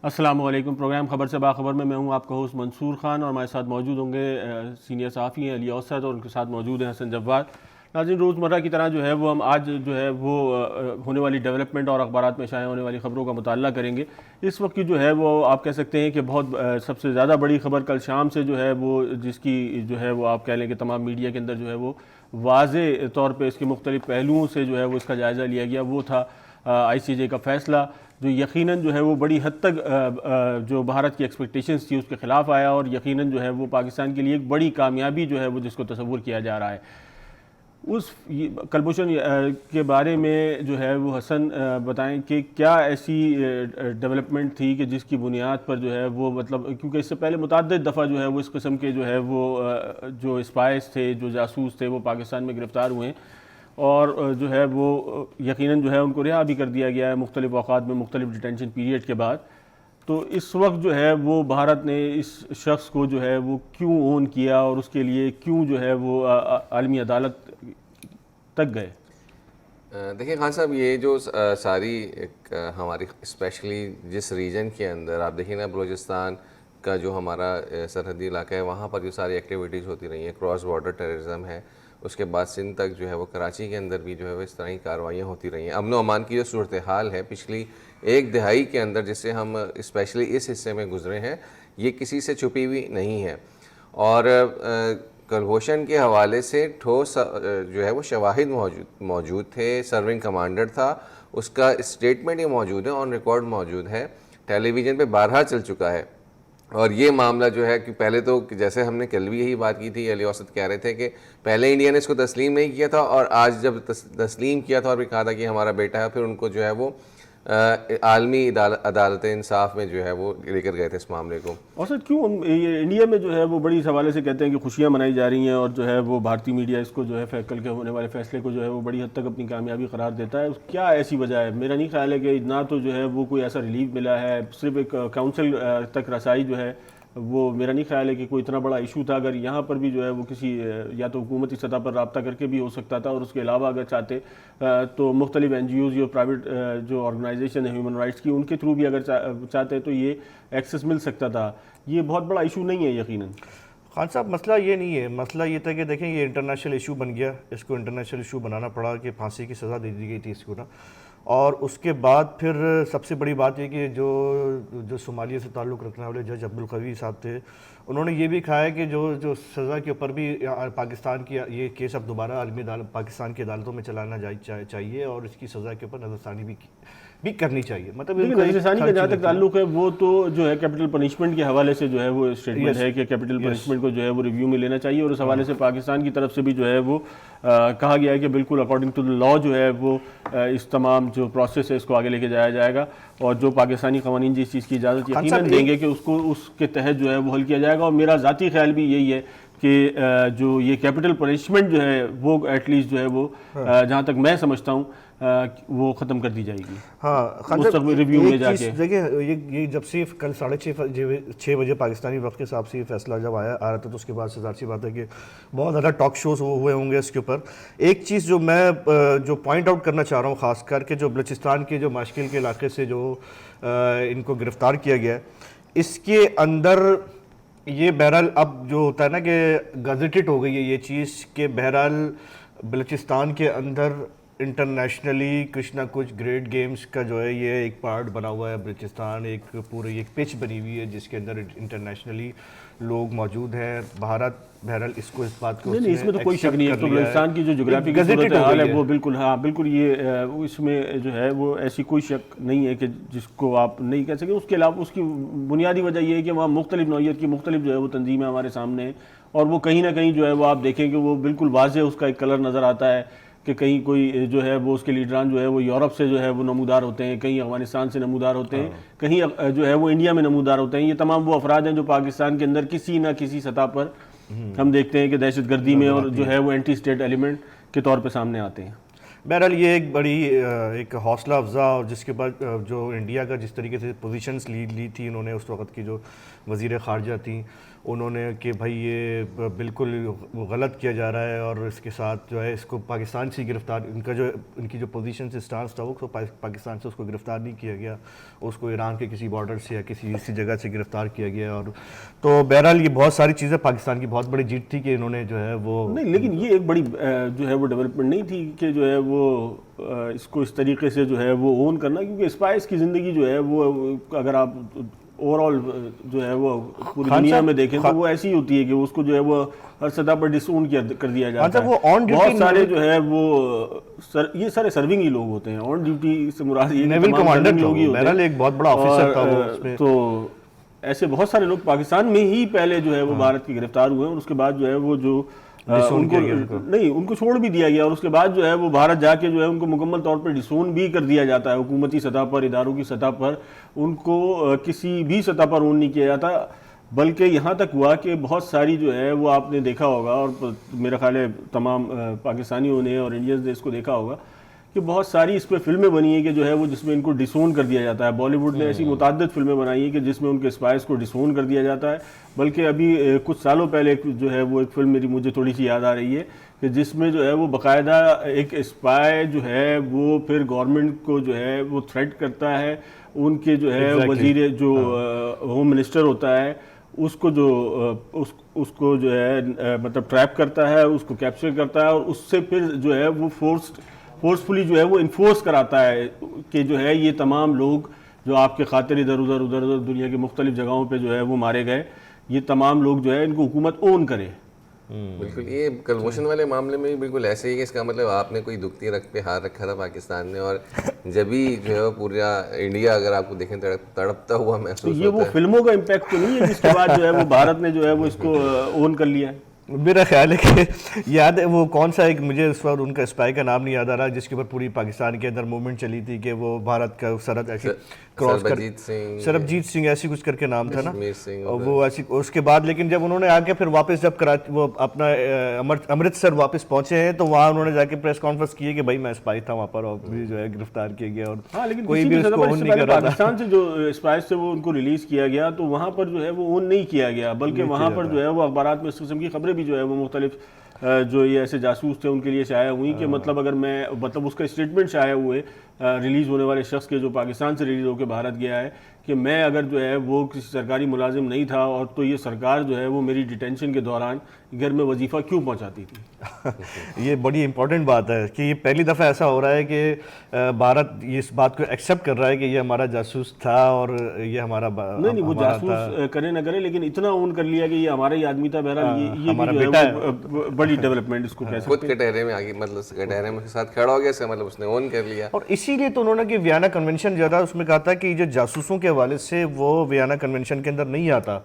السلام علیکم. پروگرام خبر سے باخبر میں ہوں آپ کا ہوسٹ منصور خان، اور ہمارے ساتھ موجود ہوں گے سینئر صحافی ہیں علی اوسط، اور ان کے ساتھ موجود ہیں حسن جواد. ناظرین، روزمرہ کی طرح جو ہے وہ ہم آج جو ہے وہ ہونے والی ڈیولپمنٹ اور اخبارات میں شائع ہونے والی خبروں کا مطالعہ کریں گے. اس وقت کی جو ہے وہ آپ کہہ سکتے ہیں کہ بہت سب سے زیادہ بڑی خبر کل شام سے جو ہے وہ جس کی جو ہے وہ آپ کہہ لیں کہ تمام میڈیا کے اندر جو ہے وہ واضح طور پہ اس کے مختلف پہلوؤں سے جو ہے وہ اس کا جائزہ لیا گیا، وہ تھا آئی سی جے کا فیصلہ، جو یقیناً جو ہے وہ بڑی حد تک جو بھارت کی ایکسپیکٹیشنز تھی اس کے خلاف آیا، اور یقیناً جو ہے وہ پاکستان کے لیے ایک بڑی کامیابی جو ہے وہ جس کو تصور کیا جا رہا ہے. اس کلبھوشن کے بارے میں جو ہے وہ حسن بتائیں کہ کیا ایسی ڈیولپمنٹ تھی کہ جس کی بنیاد پر جو ہے وہ مطلب، کیونکہ اس سے پہلے متعدد دفعہ جو ہے وہ اس قسم کے جو ہے وہ جو اسپائز تھے، جو جاسوس تھے، وہ پاکستان میں گرفتار ہوئے ہیں، اور جو ہے وہ یقیناً جو ہے ان کو رہا بھی کر دیا گیا ہے مختلف اوقات میں مختلف ڈیٹینشن پیریڈ کے بعد. تو اس وقت جو ہے وہ بھارت نے اس شخص کو جو ہے وہ کیوں اون کیا، اور اس کے لیے کیوں جو ہے وہ عالمی عدالت تک گئے؟ دیکھیں خان صاحب، یہ جو ساری ہماری اسپیشلی جس ریجن کے اندر آپ دیکھیں نا، بلوچستان کا جو ہمارا سرحدی علاقہ ہے، وہاں پر جو ساری ایکٹیویٹیز ہوتی رہی ہیں، کراس بارڈر ٹیررزم ہے، اس کے بعد سندھ تک جو ہے وہ کراچی کے اندر بھی جو ہے وہ اس طرح کی کارروائیاں ہوتی رہی ہیں. امن و امان کی جو صورتحال ہے پچھلی ایک دہائی کے اندر، جس سے ہم اسپیشلی اس حصے میں گزرے ہیں، یہ کسی سے چھپی ہوئی نہیں ہے. اور کلبھوشن کے حوالے سے ٹھوس جو ہے وہ شواہد موجود تھے. سرونگ کمانڈر تھا، اس کا اسٹیٹمنٹ یہ موجود ہے، آن ریکارڈ موجود ہے، ٹیلی ویژن پہ بارہا چل چکا ہے. اور یہ معاملہ جو ہے کہ پہلے تو جیسے ہم نے کل بھی یہی بات کی تھی، علی اوسط کہہ رہے تھے کہ پہلے انڈیا نے اس کو تسلیم نہیں کیا تھا، اور آج جب تسلیم کیا تھا اور بھی کہا تھا کہ ہمارا بیٹا ہے، پھر ان کو جو ہے وہ عالمی عدالت انصاف میں جو ہے وہ لے کر گئے تھے اس معاملے کو. اور سر کیوں انڈیا میں جو ہے وہ بڑی اس حوالے سے کہتے ہیں کہ خوشیاں منائی جا رہی ہیں، اور جو ہے وہ بھارتی میڈیا اس کو جو ہے کل کے ہونے والے فیصلے کو جو ہے وہ بڑی حد تک اپنی کامیابی قرار دیتا ہے؟ کیا ایسی وجہ ہے؟ میرا نہیں خیال ہے کہ نہ تو جو ہے وہ کوئی ایسا ریلیف ملا ہے، صرف ایک کاؤنسل تک رسائی جو ہے وہ میرا نہیں خیال ہے کہ کوئی اتنا بڑا ایشو تھا. اگر یہاں پر بھی جو ہے وہ کسی یا تو حکومتی سطح پر رابطہ کر کے بھی ہو سکتا تھا، اور اس کے علاوہ اگر چاہتے تو مختلف این جی اوز جو پرائیویٹ جو آرگنائزیشن ہے ہیومن رائٹس کی، ان کے تھرو بھی اگر چاہتے تو یہ ایکسیس مل سکتا تھا. یہ بہت بڑا ایشو نہیں ہے یقیناً. خان صاحب، مسئلہ یہ نہیں ہے، مسئلہ یہ تھا کہ دیکھیں یہ انٹرنیشنل ایشو بن گیا، اس کو انٹرنیشنل ایشو بنانا پڑا کہ پھانسی کی سزا دے دی گئی تھی اس کو نا. اور اس کے بعد پھر سب سے بڑی بات یہ کہ جو صومالیہ سے تعلق رکھنے والے جج عبدالقوی صاحب تھے، انہوں نے یہ بھی کہا ہے کہ جو سزا کے اوپر بھی پاکستان کی یہ کیس اب دوبارہ عالمی عدالت پاکستان کی عدالتوں میں چلانا چاہیے، اور اس کی سزا کے اوپر نظر ثانی بھی کرنی چاہیے. مطلب نظر ثانی کا جہاں تک تعلق ہے، وہ تو جو ہے کیپٹل پنشمنٹ کے حوالے سے جو ہے وہ اسٹیٹمنٹ ہے کہ کیپٹل پنشمنٹ کو جو ہے وہ ریویو میں لینا چاہیے، اور اس حوالے سے پاکستان کی طرف سے بھی جو ہے وہ کہا گیا ہے کہ بالکل اکارڈنگ ٹو دا لا جو ہے وہ اس تمام جو پروسیس ہے اس کو آگے لے کے جایا جائے گا، اور جو پاکستانی قوانین جس چیز کی اجازت یقیناً دیں گے کہ اس کو اس کے تحت جو ہے وہ حل کیا جائے گا. اور میرا ذاتی خیال بھی یہی ہے کہ جو یہ کیپٹل پنشمنٹ جو ہے وہ ایٹ لیسٹ جو ہے وہ جہاں تک میں سمجھتا ہوں وہ ختم کر دی جائے گی. ہاں، ریویو میں جا کے دیکھیں یہ جب سے کل 6:30 بجے پاکستانی وقت کے حساب سے یہ فیصلہ جب آ رہا تھا، تو اس کے بعد سے ظاہر سی بات ہے کہ بہت زیادہ ٹاک شوز ہوئے ہوں گے اس کے اوپر. ایک چیز جو میں پوائنٹ آؤٹ کرنا چاہ رہا ہوں خاص کر کے، جو بلوچستان کے جو ماشکل کے علاقے سے جو ان کو گرفتار کیا گیا ہے، اس کے اندر یہ بہرحال اب جو ہوتا ہے نا کہ گزٹڈ ہو گئی ہے یہ چیز کہ بہرحال بلوچستان کے اندر انٹرنیشنلی کچھ نہ کچھ گریٹ گیمز کا جو ہے یہ ایک پارٹ بنا ہوا ہے. بلوچستان ایک پوری ایک پچ بنی ہوئی ہے جس کے اندر انٹرنیشنلی لوگ موجود ہیں. بھارت بہرحال اس کو اس بات کو نہیں، اس میں تو کوئی شک نہیں ہے. تو بلوچستان کی جو جغرافی کی صورتحال ہے وہ بالکل بالکل یہ اس میں جو ہے وہ ایسی کوئی شک نہیں ہے کہ جس کو آپ نہیں کہہ سکیں. اس کے علاوہ اس کی بنیادی وجہ یہ ہے کہ وہاں مختلف نوعیت کی مختلف جو ہے وہ تنظیمیں ہمارے سامنے ہیں، اور وہ کہیں نہ کہیں جو ہے وہ آپ دیکھیں کہ وہ بالکل واضح اس کا ایک کلر نظر آتا ہے کہ کہیں کوئی جو ہے وہ اس کے لیڈران جو ہے وہ یورپ سے جو ہے وہ نمودار ہوتے ہیں، کہیں افغانستان سے نمودار ہوتے ہیں، کہیں جو ہے وہ انڈیا میں نمودار ہوتے ہیں. یہ تمام وہ افراد ہیں جو پاکستان کے اندر کسی نہ کسی سطح پر ہم دیکھتے ہیں کہ دہشت گردی میں اور جو ہے وہ اینٹی اسٹیٹ ایلیمنٹ کے طور پہ سامنے آتے ہیں. بہرحال یہ ایک بڑی ایک حوصلہ افزا اور جس کے بعد جو انڈیا کا جس طریقے سے پوزیشنز لی تھی انہوں نے اس وقت کی جو وزیر خارجہ تھیں انہوں نے کہ بھائی یہ بالکل غلط کیا جا رہا ہے اور اس کے ساتھ جو ہے اس کو پاکستان سے گرفتار ان کی جو پوزیشن سے سٹانس تھا وہ پاکستان سے اس کو گرفتار نہیں کیا گیا, اس کو ایران کے کسی بارڈر سے یا کسی جگہ سے گرفتار کیا گیا. اور تو بہرحال یہ بہت ساری چیزیں پاکستان کی بہت بڑی جیت تھی کہ انہوں نے جو ہے وہ نہیں, لیکن یہ ایک بڑی جو ہے وہ ڈیولپمنٹ نہیں تھی کہ جو ہے وہ اس کو اس طریقے سے جو ہے وہ اون کرنا, کیونکہ اسپائس کی زندگی جو ہے وہ اگر آپ اوور آل جو ہے وہ پوری دنیا میں دیکھیں تو وہ ایسی ہوتی ہے کہ اس کو جو ہے وہ ہر سطح پر ڈس اون کر دیا جاتا ہے. بہت سارے جو ہے وہ یہ سارے سرونگ ہی لوگ ہوتے ہیں, آن ڈیوٹی سے مراد یہ نیول کمانڈر لوگ ہی ہوتے ہیں, ایک بہت بڑا آفیسر تھا وہ اس میں. تو ایسے بہت سارے لوگ پاکستان میں ہی پہلے جو ہے وہ بھارت کی گرفتار ہوئے ہیں اور اس کے بعد جو ہے وہ جو ان کو چھوڑ بھی دیا گیا اور اس کے بعد جو ہے وہ بھارت جا کے جو ہے ان کو مکمل طور پر ڈسون بھی کر دیا جاتا ہے حکومتی سطح پر, اداروں کی سطح پر ان کو کسی بھی سطح پر اون نہیں کیا جاتا. بلکہ یہاں تک ہوا کہ بہت ساری جو ہے وہ آپ نے دیکھا ہوگا اور میرا خیال ہے تمام پاکستانیوں نے اور انڈینز نے اس کو دیکھا ہوگا کہ بہت ساری اس پہ فلمیں بنی ہیں کہ جو ہے وہ جس میں ان کو ڈسون کر دیا جاتا ہے. بالی ووڈ نے ایسی متعدد فلمیں بنائی ہیں کہ جس میں ان کے اسپائز کو ڈسون کر دیا جاتا ہے. بلکہ ابھی کچھ سالوں پہلے جو ہے وہ ایک فلم مجھے تھوڑی سی یاد آ رہی ہے کہ جس میں جو ہے وہ باقاعدہ ایک اسپائی جو ہے وہ پھر گورنمنٹ کو جو ہے وہ تھریٹ کرتا ہے, ان کے جو ہے وزیر جو ہوم منسٹر ہوتا ہے اس کو جو ہے مطلب ٹریپ کرتا ہے, اس کو کیپچر کرتا ہے اور اس سے پھر جو ہے وہ فورسفلی جو ہے وہ انفورس کراتا ہے کہ جو ہے یہ تمام لوگ جو آپ کے خاطر ادھر دنیا کی مختلف جگہوں پہ جو ہے وہ مارے گئے, یہ تمام لوگ جو ہے ان کو حکومت اون کرے. بالکل یہ کلبھوشن والے معاملے میں بھی بالکل ایسے ہی کہ اس کا مطلب آپ نے کوئی دکھتی رکھ پہ ہاتھ رکھا تھا پاکستان نے, اور جبھی جو ہے پورا انڈیا اگر آپ کو دیکھیں تڑپتا ہوا محسوس ہوتا ہے. یہ وہ فلموں کا امپیکٹ تو نہیں ہے جس کے بعد جو ہے وہ بھارت نے جو ہے وہ اس کو اون کر لیا ہے. میرا خیال ہے کہ یاد ہے وہ کون سا ایک مجھے اس وقت ان کا اسپائی کا نام نہیں یاد آ رہا جس کے اوپر پوری پاکستان کے اندر موومنٹ چلی تھی کہ وہ بھارت کا سرحد ایسی کراس کر, سربجیت سنگھ ایسی کچھ کر کے نام تھا نا, اور وہ ایسی اس کے بعد لیکن جب انہوں نے آ کے پھر واپس جب وہ اپنا امرتسر واپس پہنچے ہیں تو وہاں انہوں نے جا کے پریس کانفرنس کی ہے کہ بھائی میں اسپائی تھا وہاں پر اور جو ہے گرفتار کیا گیا, اور کوئی بھی اس کو اون نہیں کر رہا تھا. پاکستان سے جو اسپائز سے وہ ان کو ریلیز کیا گیا تو وہاں پر جو ہے وہ اون نہیں کیا گیا, بلکہ وہاں پر جو ہے وہ اخبارات میں اس قسم کی خبریں بھی جو ہے وہ مختلف جو یہ ایسے جاسوس تھے ان کے لیے شائع ہوئی کہ مطلب اگر میں اس کا اسٹیٹمنٹ شائع ہوئے ریلیز ہونے والے شخص کے جو پاکستان سے ریلیز ہو کے بھارت گیا ہے کہ میں اگر جو ہے وہ کسی سرکاری ملازم نہیں تھا اور تو یہ سرکار جو ہے وہ میری ڈیٹینشن کے دوران گھر میں وظیفہ کیوں پہنچاتی تھی. یہ بڑی امپورٹنٹ بات ہے کہ یہ پہلی دفعہ ایسا ہو رہا ہے کہ بھارت یہ اس بات کو ایکسیپٹ کر رہا ہے کہ یہ ہمارا جاسوس تھا اور یہ ہمارا نہیں وہ جاسوس کرے نہ کرے لیکن اتنا اون کر لیا کہ یہ ہمارا ہی آدمی تھا. بہرحال یہ جو ہے بڑی ڈیولپمنٹ اس کو کہہ سکتے ہیں. خود کٹہرے میں آگے مطلب کٹہرے میں ساتھ کھڑا ہو گیا, اس کا مطلب اس نے اون کر لیا. اور اسی لیے تو انہوں نے کہ ویانا کنونشن جو تھا اس میں کہا تھا کہ جو جاسوسوں کے حوالے سے وہ ویانا کنونشن کے اندر نہیں آتا,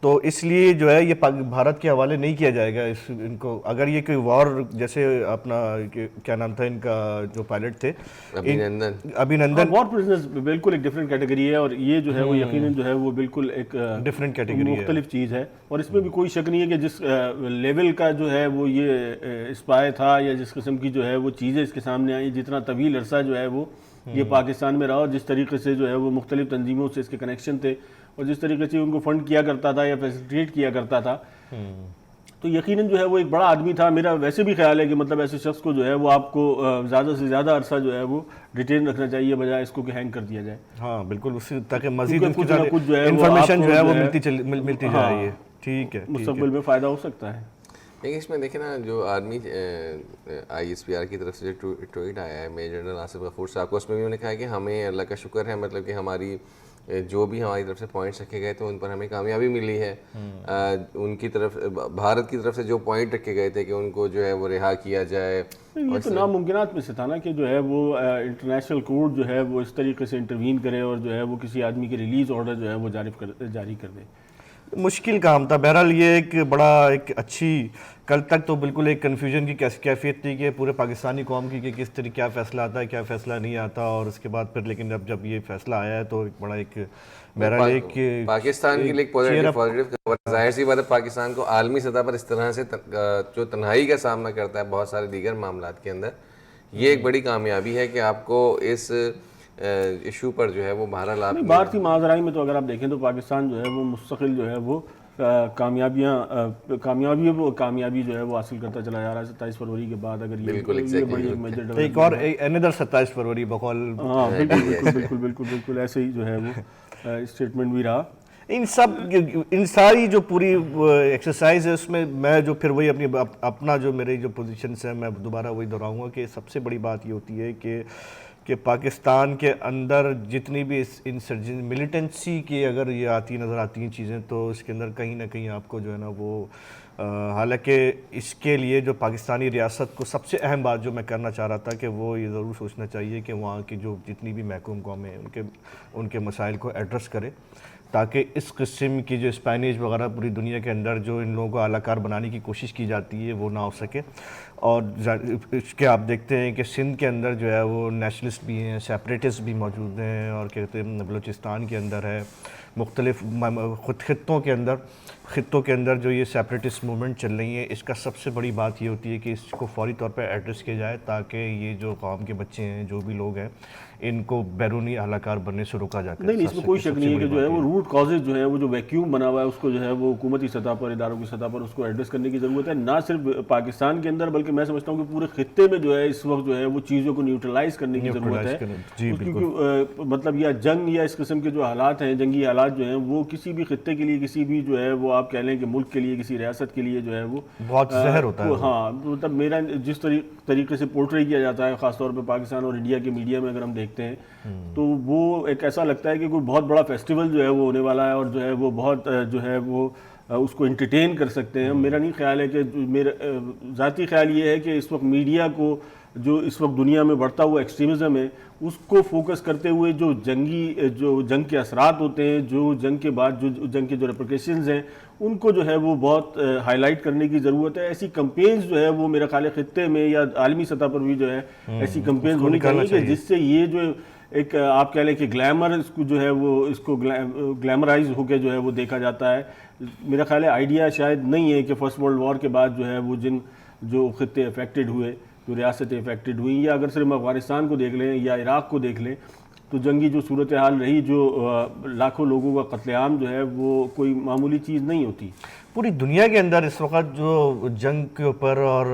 تو اس لیے جو ہے یہ بھارت کے حوالے نہیں کیا جائے گا ان کو. اگر یہ کوئی وار جیسے اپنا کیا نام تھا ان کا جو پائلٹ تھے ابھینندن, وار پرزنرز بالکل ایک ڈفرینٹ کیٹیگری ہے اور یہ جو ہے وہ یقیناً جو ہے وہ بالکل ایک ڈفرینٹ کیٹیگری ہے, مختلف چیز ہے. اور اس میں بھی کوئی شک نہیں ہے کہ جس لیول کا جو ہے وہ یہ اسپائی تھا یا جس قسم کی جو ہے وہ چیزیں اس کے سامنے آئیں, جتنا طویل عرصہ جو ہے وہ یہ پاکستان میں رہا اور جس طریقے سے جو ہے وہ مختلف تنظیموں سے اس کے کنیکشن تھے اور جس طریقے سے ان کو فنڈ کیا کرتا تھا یا فیسیلیٹیٹ کیا کرتا تھا, تو یقیناً جو ہے وہ ایک بڑا آدمی تھا. میرا ویسے بھی خیال ہے کہ مطلب ایسے شخص کو جو ہے وہ آپ کو زیادہ سے زیادہ عرصہ جو ہے وہ ڈیٹین رکھنا چاہیے بجائے اس کو کہ ہینگ کر دیا جائے. ہاں بالکل, اس سے تاکہ مزید انفارمیشن جو ہے وہ ملتی جائے. ٹھیک ہے, مستقبل میں فائدہ ہو سکتا ہے. لیکن اس میں دیکھیں نا جو army I S P R کی طرف سے جو ٹویٹ آیا ہے میجر جنرل آصف غفور صاحب کو, اس میں بھی انہوں نے کہا ہے کہ ہمیں اللہ کا شکر ہے مطلب کہ ہماری جو بھی ہماری طرف سے پوائنٹس رکھے گئے تھے ان پر ہمیں کامیابی ملی ہے. ان کی طرف بھارت کی طرف سے جو پوائنٹ رکھے گئے تھے کہ ان کو جو ہے وہ رہا کیا جائے, یہ تو ناممکنات میں سے تھا نا کہ جو ہے وہ انٹرنیشنل کورٹ جو ہے وہ اس طریقے سے انٹروین کرے اور جو ہے وہ کسی آدمی کے ریلیز آرڈر جو ہے وہ جاری کر دے. مشکل کام تھا. بہرحال یہ ایک بڑا ایک اچھی, کل تک تو بالکل ایک کنفیوژن کی کیفیت تھی کہ پورے پاکستانی قوم کی کہ کس طرح کیا فیصلہ آتا ہے کیا فیصلہ نہیں آتا, اور اس کے بعد پھر لیکن جب یہ فیصلہ آیا ہے تو ایک بڑا ایک بہرحال ایک پاکستان کے لیے پازیٹیو خبر. ظاہر سی بات ہے پاکستان کو عالمی سطح پر اس طرح سے جو تنہائی کا سامنا کرتا ہے بہت سارے دیگر معاملات کے اندر, یہ ایک بڑی کامیابی ہے کہ آپ کو اس ایشو پر جو ہے وہ بہرحال آپ بھارتی ماجرائی میں تو اگر آپ دیکھیں تو پاکستان جو ہے وہ مستقل جو ہے وہ کامیابی جو ہے وہ حاصل کرتا چلا جا رہا ہے 27 فروری کے بعد. اگر یہ بڑی ایک میجر ایک اور اندر 27 فروری بقول ہاں بالکل ایسے ہی جو ہے وہ اسٹیٹمنٹ بھی رہا. ان ساری جو پوری ایکسرسائز ہے اس میں جو پھر وہی اپنا جو میری جو پوزیشنس ہیں میں دوبارہ وہی دہراؤں گا کہ سب سے بڑی بات یہ ہوتی ہے کہ پاکستان کے اندر جتنی بھی انسرجن ملیٹنسی کی اگر یہ نظر آتی ہیں چیزیں تو اس کے اندر کہیں نہ کہیں آپ کو جو ہے نا وہ حالانکہ اس کے لیے جو پاکستانی ریاست کو سب سے اہم بات جو میں کرنا چاہ رہا تھا کہ وہ یہ ضرور سوچنا چاہیے کہ وہاں کی جو جتنی بھی محکوم قومیں ہیں ان کے مسائل کو ایڈریس کرے تاکہ اس قسم کی جو اسپینش وغیرہ پوری دنیا کے اندر جو ان لوگوں کو اعلی کار بنانے کی کوشش کی جاتی ہے وہ نہ ہو سکے. اور اس کے آپ دیکھتے ہیں کہ سندھ کے اندر جو ہے وہ نیشنلسٹ بھی ہیں, سیپریٹسٹ بھی موجود ہیں, اور کہتے ہیں بلوچستان کے اندر ہے, مختلف خطوں کے اندر جو یہ سیپریٹسٹ موومنٹ چل رہی ہے. اس کا سب سے بڑی بات یہ ہوتی ہے کہ اس کو فوری طور پہ ایڈریس کیا جائے تاکہ یہ جو قوم کے بچے ہیں جو بھی لوگ ہیں ان کو بیرونی اہل کار بننے سے روکا جا. نہیں اس میں کوئی شک نہیں ہے کہ جو ہے وہ روٹ کازز جو ہے وہ جو ویکیوم بنا ہوا ہے اس کو جو ہے وہ حکومتی سطح پر, اداروں کی سطح پر اس کو ایڈریس کرنے کی ضرورت ہے. نہ صرف پاکستان کے اندر بلکہ میں سمجھتا ہوں کہ پورے خطے میں جو ہے اس وقت جو ہے وہ چیزوں کو نیوٹرلائز کرنے کی ضرورت ہے. کیونکہ مطلب یا جنگ یا اس قسم کے جو حالات ہیں, جنگی حالات جو ہیں, وہ کسی بھی خطے کے لیے, کسی بھی جو ہے وہ آپ کہہ لیں کہ ملک کے لیے, کسی ریاست کے لیے جو ہے وہ بہت زہر ہوتا ہے. ہاں مطلب میرا جس طریقے سے پورٹری کیا جاتا ہے خاص طور پہ پاکستان اور انڈیا کے میڈیا میں اگر ہم دیکھتے ہیں تو وہ ایک ایسا لگتا ہے کہ کوئی بہت بڑا فیسٹیول جو ہے وہ ہونے والا ہے اور جو ہے وہ بہت جو ہے وہ اس کو انٹرٹین کر سکتے ہیں. میرا نہیں خیال ہے کہ, میرا ذاتی خیال یہ ہے کہ اس وقت میڈیا کو جو اس وقت دنیا میں بڑھتا ہوا ایکسٹریمزم ہے اس کو فوکس کرتے ہوئے جو جنگ کے اثرات ہوتے ہیں, جو جنگ کے بعد جو جنگ کے جو ریپریکیشنز ہیں ان کو جو ہے وہ بہت ہائی لائٹ کرنے کی ضرورت ہے. ایسی کمپینز جو ہے وہ میرا خیال ہے خطے میں یا عالمی سطح پر بھی جو ہے ایسی کمپینز ہونی چاہیے کہ جس سے یہ جو ایک آپ کہہ لیں کہ گلیمر اس کو جو ہے وہ اس کو گلیمرائز ہو کے جو ہے وہ دیکھا جاتا ہے. میرا خیال ہے آئیڈیا شاید نہیں ہے کہ فرسٹ ورلڈ وار کے بعد جو ہے وہ جو خطے افیکٹڈ ہوئے, جو ریاستیں افیکٹڈ ہوئیں, یا اگر صرف افغانستان کو دیکھ لیں یا عراق کو دیکھ لیں تو جنگی جو صورتحال رہی, جو لاکھوں لوگوں کا قتل عام جو ہے وہ کوئی معمولی چیز نہیں ہوتی. پوری دنیا کے اندر اس وقت جو جنگ کے اوپر اور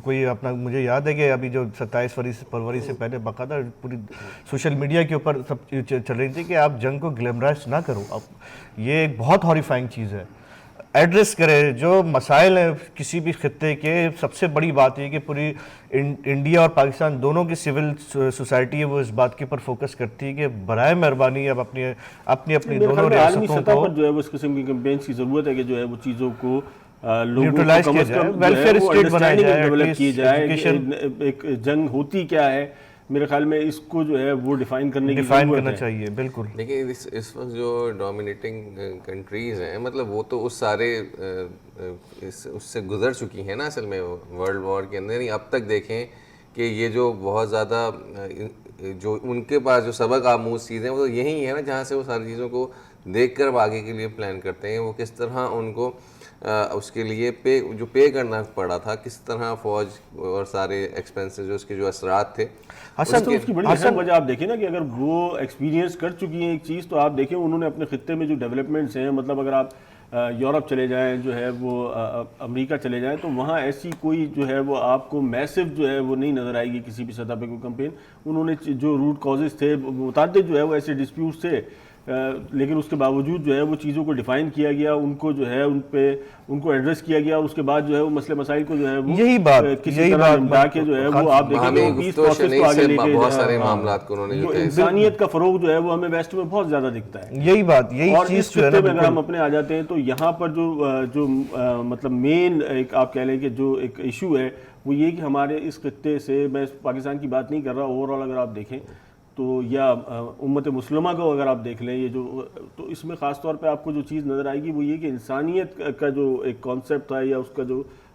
کوئی اپنا, مجھے یاد ہے کہ ابھی جو 27 فروری سے پہلے باقاعدہ پوری سوشل میڈیا کے اوپر سب چل رہی تھی کہ آپ جنگ کو گلیمرائز نہ کرو. اب یہ ایک بہت ہاریفائنگ چیز ہے. ایڈریس کرے جو مسائل ہیں کسی بھی خطے کے. سب سے بڑی بات یہ کہ پوری انڈیا اور پاکستان دونوں کی سول سوسائٹی ہے وہ اس بات کے اوپر فوکس کرتی ہے کہ برائے مہربانی اب اپنی دونوں ریاستوں کو جو ہے وہ اس قسم کی کیمپینز کی ضرورت ہے کہ جو ہے وہ چیزوں کو نیوٹرلائز کیا جائے, ویلفیئر اسٹیٹ بنایا جائے, ڈیولپ کی جائے. ایک جنگ ہوتی کیا ہے میرے خیال میں اس کو جو ہے وہ ڈیفائن کرنا چاہیے. بالکل. لیکن اس وقت جو ڈومینیٹنگ کنٹریز ہیں مطلب وہ تو اس سے گزر چکی ہیں نا اصل میں ورلڈ وار کے اندر. اب تک دیکھیں کہ یہ جو بہت زیادہ جو ان کے پاس جو سبق آموز چیزیں وہ تو یہی ہے نا جہاں سے وہ ساری چیزوں کو دیکھ کر آگے کے لیے پلان کرتے ہیں. وہ کس طرح ان کو اس کے لیے پے کرنا پڑا تھا, کس طرح فوج اور سارے ایکسپینسز جو اس کے جو اثرات تھے. اس کی بڑی اہم وجہ آپ دیکھیں نا کہ اگر وہ ایکسپیرینس کر چکی ہیں ایک چیز تو آپ دیکھیں انہوں نے اپنے خطے میں جو ڈیولپمنٹس ہیں, مطلب اگر آپ یورپ چلے جائیں, جو ہے وہ امریکہ چلے جائیں تو وہاں ایسی کوئی جو ہے وہ آپ کو میسو جو ہے وہ نہیں نظر آئے گی کسی بھی سطح پہ کوئی کمپین. انہوں نے جو روٹ کازز تھے متعدد جو ہے وہ ایسے ڈسپیوٹس تھے لیکن اس کے باوجود جو ہے وہ چیزوں کو ڈیفائن کیا گیا, ان کو جو ہے ان کو ایڈریس کیا گیا, اور اس کے بعد جو ہے وہ مسئلے مسائل کو جو ہے وہ کسی طرح نمٹا کے جو ہے وہ آپ دیکھیں گے پیس پروسیس کو آگے لے کے بہت سارے معاملات کو انہوں نے جو انسانیت کا فروغ جو ہے وہ ہمیں ویسٹ میں بہت زیادہ دکھتا ہے. یہی اور چیز اس خطے میں اگر ہم اپنے آ جاتے ہیں تو یہاں پر جو مطلب مین ایک آپ کہہ لیں کہ جو ایک ایشو ہے وہ یہ کہ ہمارے اس خطے سے, میں پاکستان کی بات نہیں کر رہا, اوور آل اگر آپ دیکھیں تو یا امت مسلمہ کو اگر آپ دیکھ لیں یہ جو, تو اس میں خاص طور پہ آپ کو جو چیز نظر آئے گی وہ یہ کہ انسانیت کا جو ایک کانسیپٹ تھا یا اس کا جو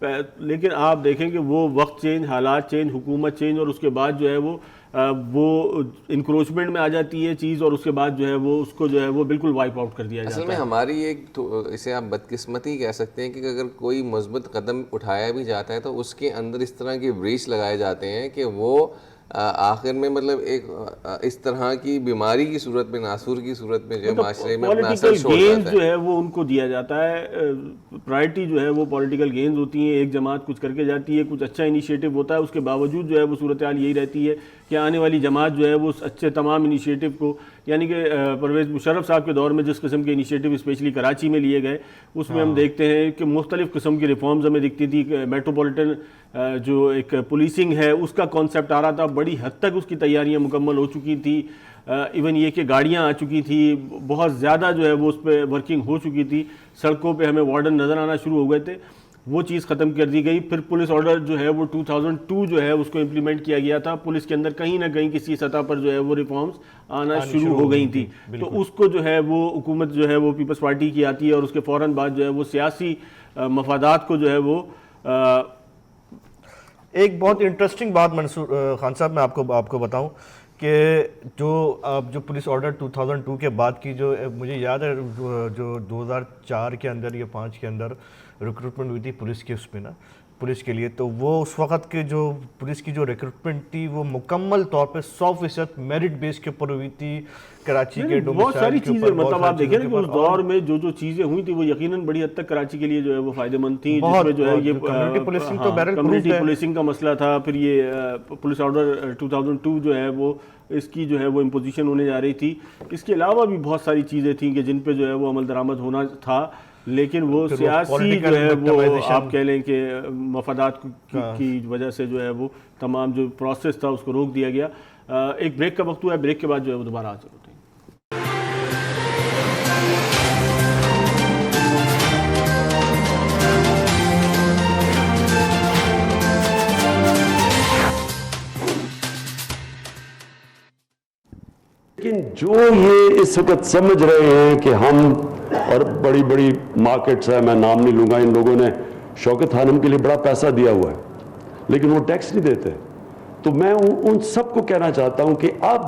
لیکن آپ دیکھیں کہ وہ وقت چینج، حالات چینج، حکومت چینج، اور اس کے بعد جو ہے وہ انکروچمنٹ میں آ جاتی ہے چیز، اور اس کے بعد جو ہے وہ اس کو جو ہے وہ بالکل وائپ آؤٹ کر دیا جاتا ہے. اصل میں ہماری ایک اسے آپ بدقسمتی کہہ سکتے ہیں کہ اگر کوئی مثبت قدم اٹھایا بھی جاتا ہے تو اس کے اندر اس طرح کی بریچ لگائے جاتے ہیں کہ وہ آخر میں مطلب ایک اس طرح کی بیماری کی صورت میں، ناسور کی صورت میں جو ہے معاشرے میں اپنا اثر چھوڑ گینز جاتا جو ہے. ہے وہ ان کو دیا جاتا ہے، پرائرٹی جو ہے وہ پولیٹیکل گینز ہوتی ہیں. ایک جماعت کچھ کر کے جاتی ہے، کچھ اچھا انیشیٹو ہوتا ہے، اس کے باوجود جو ہے وہ صورتحال یہی رہتی ہے کہ آنے والی جماعت جو ہے وہ اچھے تمام انیشیٹو کو، یعنی کہ پرویز مشرف صاحب کے دور میں جس قسم کے انیشیٹو اسپیشلی کراچی میں لیے گئے، اس میں ہم دیکھتے ہیں کہ مختلف قسم کی ریفارمز ہمیں دکھتی تھی. میٹروپولیٹن جو ایک پولیسنگ ہے اس کا کانسیپٹ آ رہا تھا، بڑی حد تک اس کی تیاریاں مکمل ہو چکی تھی. ایون یہ کہ گاڑیاں آ چکی تھی، بہت زیادہ جو ہے وہ اس پہ ورکنگ ہو چکی تھی، سڑکوں پہ ہمیں وارڈن نظر آنا شروع ہو گئے تھے. وہ چیز ختم کر دی گئی. پھر پولیس آرڈر جو ہے وہ 2002 جو ہے اس کو امپلیمنٹ کیا گیا تھا. پولیس کے اندر کہیں نہ کہیں کسی سطح پر جو ہے وہ ریفارمز آنا شروع ہو گئی تھیں. تو اس کو جو ہے وہ حکومت جو ہے وہ پیپلز پارٹی کی آتی ہے، اور اس کے فوراً بعد جو ہے وہ سیاسی مفادات کو جو ہے وہ ایک بہت انٹرسٹنگ بات منصور خان صاحب میں آپ کو بتاؤں کہ جو پولیس آرڈر 2002 کے بعد کی، جو مجھے یاد ہے جو 2004 کے اندر یا 5 کے اندر ریکروٹمنٹ ہوئی تھی پولیس کے اس پہ نا، پولیس کے لیے، تو وہ اس وقت کے جو پولیس کی جو ریکروٹمنٹ تھی وہ مکمل طور پہ 100% میرٹ بیس کے اوپر ہوئی تھی. کراچی کے بہت ساری چیزیں، مطلب آپ دیکھیں نا کہ اس دور میں جو چیزیں ہوئی تھی وہ یقیناً بڑی حد تک کراچی کے لیے جو ہے وہ فائدہ مند تھیں. جس میں جو ہے یہ کمیونٹی پولیسنگ کا مسئلہ تھا. پھر یہ پولیس آرڈر 2002 جو ہے وہ اس کی جو ہے وہ امپوزیشن ہونے جا رہی تھی. اس کے علاوہ بھی بہت ساری چیزیں تھیں کہ جن پہ جو ہے وہ عمل درآمد ہونا تھا، لیکن وہ سیاسی جو ہے وہ آپ کہہ لیں کہ مفادات کی وجہ سے جو ہے وہ تمام جو پروسیس تھا اس کو روک دیا گیا. ایک بریک کا وقت ہوا ہے، بریک کے بعد جو ہے وہ دوبارہ حاضر ہوتے ہیں. لیکن جو یہ اس وقت سمجھ رہے ہیں کہ ہم، اور بڑی بڑی مارکیٹس ہیں، میں نام نہیں لوں گا، ان لوگوں نے شوکت خانم کے لیے بڑا پیسہ دیا ہوا ہے لیکن وہ ٹیکس نہیں دیتے. تو میں ان سب کو کہنا چاہتا ہوں کہ اب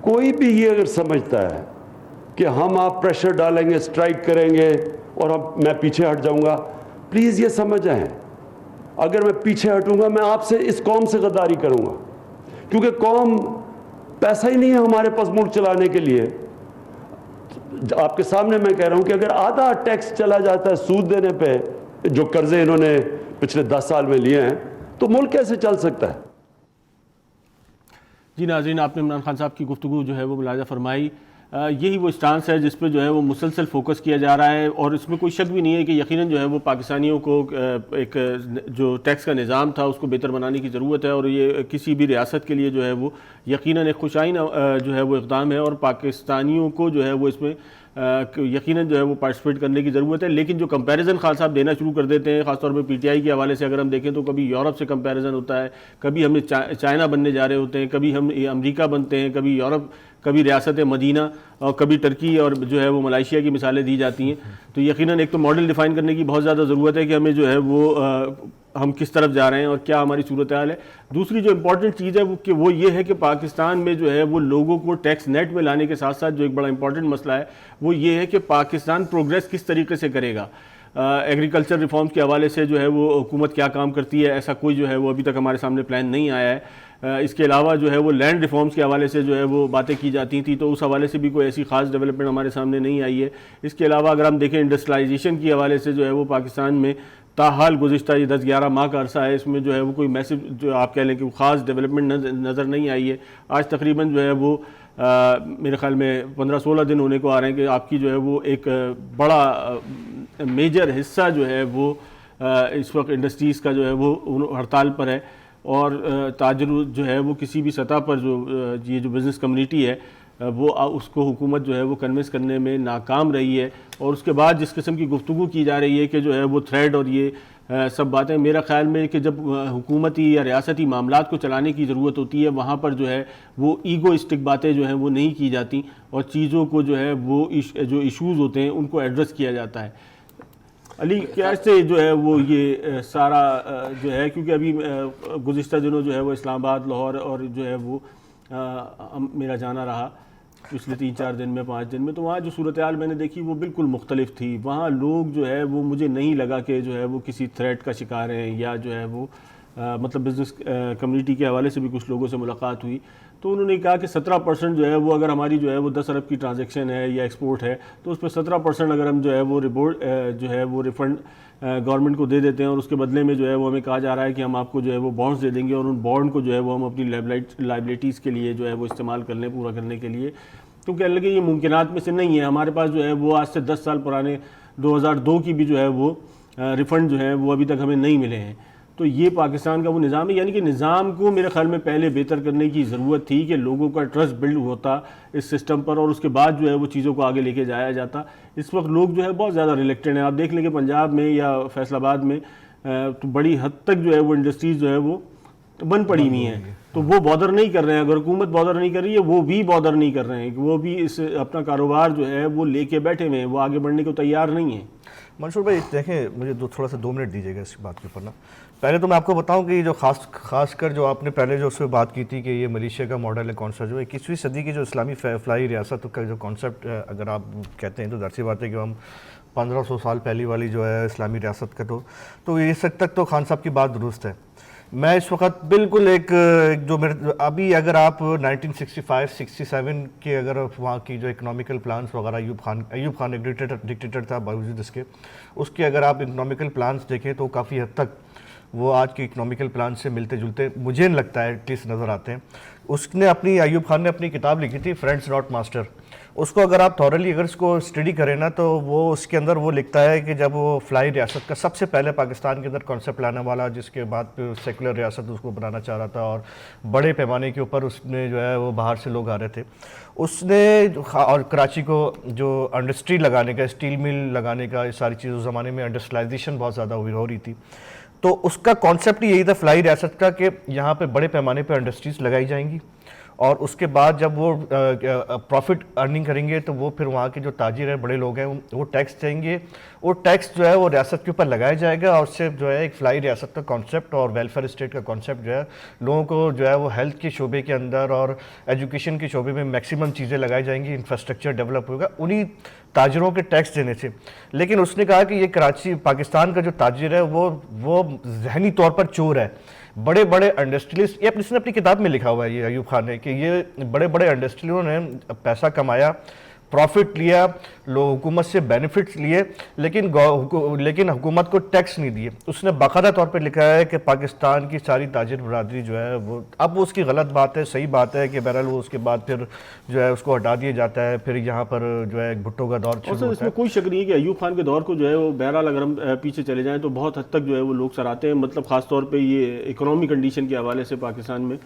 کوئی بھی یہ اگر سمجھتا ہے کہ ہم آپ پریشر ڈالیں گے، اسٹرائک کریں گے اور اب میں پیچھے ہٹ جاؤں گا، پلیز یہ سمجھ جائیں اگر میں پیچھے ہٹوں گا میں آپ سے، اس قوم سے غداری کروں گا، کیونکہ قوم پیسہ ہی نہیں ہے ہمارے پاس ملک چلانے کے لیے. آپ کے سامنے میں کہہ رہا ہوں کہ اگر آدھا ٹیکس چلا جاتا ہے سود دینے پہ، جو قرضے انہوں نے پچھلے 10 سال میں لیے ہیں، تو ملک کیسے چل سکتا ہے؟ جی ناظرین، آپ نے عمران خان صاحب کی گفتگو جو ہے وہ ملاحظہ فرمائی. یہی وہ اسٹانس ہے جس پہ جو ہے وہ مسلسل فوکس کیا جا رہا ہے، اور اس میں کوئی شک بھی نہیں ہے کہ یقیناً جو ہے وہ پاکستانیوں کو ایک جو ٹیکس کا نظام تھا اس کو بہتر بنانے کی ضرورت ہے. اور یہ کسی بھی ریاست کے لیے جو ہے وہ یقیناً ایک خوشائن جو ہے وہ اقدام ہے، اور پاکستانیوں کو جو ہے وہ اس میں یقیناً جو ہے وہ پارٹیسپیٹ کرنے کی ضرورت ہے. لیکن جو کمپیریزن خان صاحب دینا شروع کر دیتے ہیں، خاص طور پہ پی ٹی آئی کے حوالے سے اگر ہم دیکھیں تو کبھی یورپ سے کمپیریزن ہوتا ہے، کبھی ہم چائنا بننے جا رہے ہوتے ہیں، کبھی ہم امریکہ بنتے ہیں، کبھی یورپ، کبھی ریاست مدینہ، اور کبھی ترکی اور جو ہے وہ ملائیشیا کی مثالیں دی جاتی ہیں. تو یقیناً ایک تو ماڈل ڈیفائن کرنے کی بہت زیادہ ضرورت ہے کہ ہمیں جو ہے وہ ہم کس طرف جا رہے ہیں اور کیا ہماری صورتحال ہے. دوسری جو امپورٹنٹ چیز ہے وہ یہ ہے کہ پاکستان میں جو ہے وہ لوگوں کو ٹیکس نیٹ میں لانے کے ساتھ ساتھ جو ایک بڑا امپورٹنٹ مسئلہ ہے وہ یہ ہے کہ پاکستان پروگریس کس طریقے سے کرے گا. ایگریکلچر ریفارمز کے حوالے سے جو ہے وہ حکومت کیا کام کرتی ہے، ایسا کوئی جو ہے وہ ابھی تک ہمارے سامنے پلان نہیں آیا ہے. اس کے علاوہ جو ہے وہ لینڈ ریفارمز کے حوالے سے جو ہے وہ باتیں کی جاتی تھیں، تو اس حوالے سے بھی کوئی ایسی خاص ڈیولپمنٹ ہمارے سامنے نہیں آئی ہے. اس کے علاوہ اگر ہم دیکھیں انڈسٹریلائزیشن کے حوالے سے جو ہے وہ پاکستان میں تاحال گزشتہ یہ 10-11 ماہ کا عرصہ ہے، اس میں جو ہے وہ کوئی میسو جو آپ کہہ لیں کہ خاص ڈیولپمنٹ نظر نہیں آئی ہے. آج تقریباً جو ہے وہ میرے خیال میں 15-16 دن ہونے کو آ رہے ہیں کہ آپ کی جو ہے وہ ایک بڑا میجر حصہ جو ہے وہ اس وقت انڈسٹریز کا جو ہے وہ ہڑتال پر ہے، اور تاجر جو ہے وہ کسی بھی سطح پر یہ جو بزنس کمیونٹی ہے وہ اس کو حکومت جو ہے وہ کنونس کرنے میں ناکام رہی ہے. اور اس کے بعد جس قسم کی گفتگو کی جا رہی ہے کہ جو ہے وہ تھریڈ اور یہ سب باتیں، میرا خیال میں کہ جب حکومتی یا ریاستی معاملات کو چلانے کی ضرورت ہوتی ہے وہاں پر جو ہے وہ ایگوئسٹک باتیں جو ہیں وہ نہیں کی جاتی، اور چیزوں کو جو ہے وہ جو ایشوز ہوتے ہیں ان کو ایڈریس کیا جاتا ہے. علی کیسے جو ہے وہ یہ سارا جو ہے، کیونکہ ابھی گزشتہ دنوں جو ہے وہ اسلام آباد، لاہور اور جو ہے وہ میرا جانا رہا پچھلے 3-4 دن میں 5 دن میں، تو وہاں جو صورتحال میں نے دیکھی وہ بالکل مختلف تھی. وہاں لوگ جو ہے وہ مجھے نہیں لگا کہ جو ہے وہ کسی تھریٹ کا شکار ہیں، یا جو ہے وہ مطلب بزنس کمیونٹی کے حوالے سے بھی کچھ لوگوں سے ملاقات ہوئی تو انہوں نے کہا کہ 17% جو ہے وہ اگر ہماری جو ہے وہ 10 ارب کی ٹرانزیکشن ہے یا ایکسپورٹ ہے تو اس پہ 17% اگر ہم جو ہے وہ جو ہے وہ ریفنڈ گورنمنٹ کو دے دیتے ہیں، اور اس کے بدلے میں جو ہے وہ ہمیں کہا جا رہا ہے کہ ہم آپ کو جو ہے وہ بانڈز دے دیں گے، اور ان بانڈ کو جو ہے وہ ہم اپنی لائبلٹیز کے لیے جو ہے وہ استعمال کر لیں پورا کرنے کے لیے. تو کہنے لگے یہ ممکنات میں سے نہیں ہے، ہمارے پاس جو ہے وہ آج سے 10 سال پرانے 2002 کی بھی جو ہے وہ ریفنڈ جو ہے وہ ابھی تک ہمیں نہیں ملے ہیں. تو یہ پاکستان کا وہ نظام ہے، یعنی کہ نظام کو میرے خیال میں پہلے بہتر کرنے کی ضرورت تھی کہ لوگوں کا ٹرسٹ بلڈ ہوتا اس سسٹم پر، اور اس کے بعد جو ہے وہ چیزوں کو آگے لے کے جایا جاتا. اس وقت لوگ جو ہے بہت زیادہ ریلیکٹڈ ہیں. آپ دیکھ لیں کہ پنجاب میں یا فیصل آباد میں تو بڑی حد تک جو ہے وہ انڈسٹریز جو ہے وہ بند پڑی ہوئی ہیں، تو وہ بادر نہیں کر رہے ہیں. اگر حکومت بادر نہیں کر رہی ہے وہ بھی بادر نہیں کر رہے ہیں، وہ بھی اس اپنا کاروبار جو ہے وہ لے کے بیٹھے ہوئے ہیں، وہ آگے بڑھنے کو تیار نہیں ہیں. منصور بھائی دیکھیں، مجھے تھوڑا سا 2 منٹ دیجیے گا اس بات کے اوپر نا. پہلے تو میں آپ کو بتاؤں کہ یہ جو خاص کر جو آپ نے پہلے جو اس پہ بات کی تھی کہ یہ ملیشیا کا ماڈل ہے، کون سا جو 21ویں صدی کی جو اسلامی فلاحی ریاست کا جو کانسیپٹ اگر آپ کہتے ہیں تو ظاہر سی بات ہے کہ ہم 1500 سال پہلی والی جو ہے اسلامی ریاست کا تو اس حد تک تو خان صاحب کی بات درست ہے. میں اس وقت بالکل ایک جو ابھی اگر آپ 1965-67 کے اگر وہاں کی جو اکنامیکل پلانس وغیرہ ایوب خان ایک ڈکٹیٹر تھا باوجود اس کے اگر آپ اکنامیکل پلانس دیکھیں تو کافی حد تک وہ آج کی اکنامیکل پلان سے ملتے جلتے مجھے لگتا ہے ایٹ لیسٹ نظر آتے ہیں. اس نے ایوب خان نے اپنی کتاب لکھی تھی فرینڈز ناٹ ماسٹر. اس کو اگر آپ تھورلی اگر اس کو اسٹڈی کریں نا تو وہ اس کے اندر وہ لکھتا ہے کہ جب وہ فلاحی ریاست کا سب سے پہلے پاکستان کے اندر کانسیپٹ لانے والا، جس کے بعد پھر سیکولر ریاست اس کو بنانا چاہ رہا تھا اور بڑے پیمانے کے اوپر اس میں جو ہے وہ باہر سے لوگ آ رہے تھے، اس نے اور کراچی کو جو انڈسٹری لگانے کا، اسٹیل مل لگانے کا، یہ ساری چیز اس زمانے میں انڈسٹریلائزیشن بہت زیادہ ہو رہی تھی، تو اس کا کانسیپٹ یہی تھا فلاحی ریاست کا کہ یہاں پہ بڑے پیمانے پہ انڈسٹریز لگائی جائیں گی، اور اس کے بعد جب وہ پروفٹ ارننگ کریں گے تو وہ پھر وہاں کے جو تاجر ہیں، بڑے لوگ ہیں، وہ ٹیکس دیں گے. وہ ٹیکس جو ہے وہ ریاست کے اوپر لگایا جائے گا، اور اس سے جو ہے ایک فلاحی ریاست کا کانسیپٹ اور ویلفیئر اسٹیٹ کا کانسیپٹ جو ہے لوگوں کو جو ہے وہ ہیلتھ کے شعبے کے اندر اور ایجوکیشن کے شعبے میں میکسیمم چیزیں لگائی جائیں گی، انفراسٹرکچر ڈیولپ ہوگا انہی تاجروں کے ٹیکس دینے سے. لیکن اس نے کہا کہ یہ کراچی پاکستان کا جو تاجر ہے وہ ذہنی طور پر چور ہے. بڑے بڑے انڈسٹریلسٹ، یہ اس نے اپنی کتاب میں لکھا ہوا ہے یہ ایوب خان نے، کہ یہ بڑے بڑے انڈسٹریوں نے پیسہ کمایا، پروفٹ لیا، لوگ حکومت سے بینیفٹس لیے، لیکن حکومت کو ٹیکس نہیں دیے. اس نے باقاعدہ طور پہ لکھا ہے کہ پاکستان کی ساری تاجر برادری جو ہے وہ اب اس کی غلط بات ہے، صحیح بات ہے کہ بہرحال وہ اس کے بعد پھر جو ہے اس کو ہٹا دیا جاتا ہے، پھر یہاں پر جو ہے بھٹو کا دور شروع ہوتا ہے. اس میں کوئی شک نہیں ہے کہ ایوب خان کے دور کو جو ہے وہ بہرحال اگر ہم پیچھے چلے جائیں تو بہت حد تک جو ہے وہ لوگ سراہتے ہیں، مطلب خاص طور پہ یہ اکنامی کنڈیشن کے حوالے سے پاکستان میں.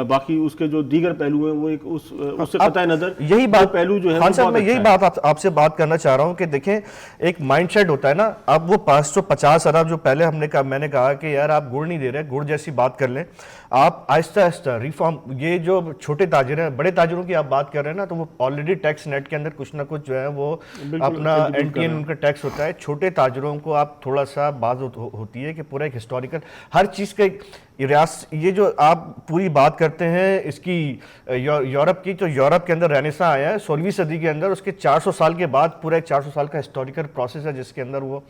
باقی اس کے جو دیگر پہلو ہیں وہ ایک اس سے قطع نظر یہی بات پہلو جو ہے خان صاحب میں یہی بات آپ سے بات کرنا چاہ رہا ہوں کہ دیکھیں ایک مائنڈ سیٹ ہوتا ہے نا. اب وہ 550 ارب جو پہلے میں نے کہا کہ یار آپ گڑ نہیں دے رہے، گڑ جیسی بات کر لیں آپ آہستہ آہستہ ریفارم. یہ جو چھوٹے تاجر ہیں، بڑے تاجروں کی آپ بات کر رہے ہیں نا، تو وہ آلریڈی ٹیکس نیٹ کے اندر کچھ نہ کچھ جو ہے وہ اپنا NTN ان کا ٹیکس ہوتا ہے. چھوٹے تاجروں کو آپ تھوڑا سا بات ہوتی ہے کہ پورا ایک ہسٹوریکل ہر چیز کا یہ جو آپ پوری بات کرتے ہیں اس کی یورپ کی، تو یورپ کے اندر رینیساں آیا ہے 16ویں صدی کے اندر. اس کے 400 سال کے بعد پورا ایک 400 سال کا ہسٹوریکل پروسیس ہے جس کے اندر وہ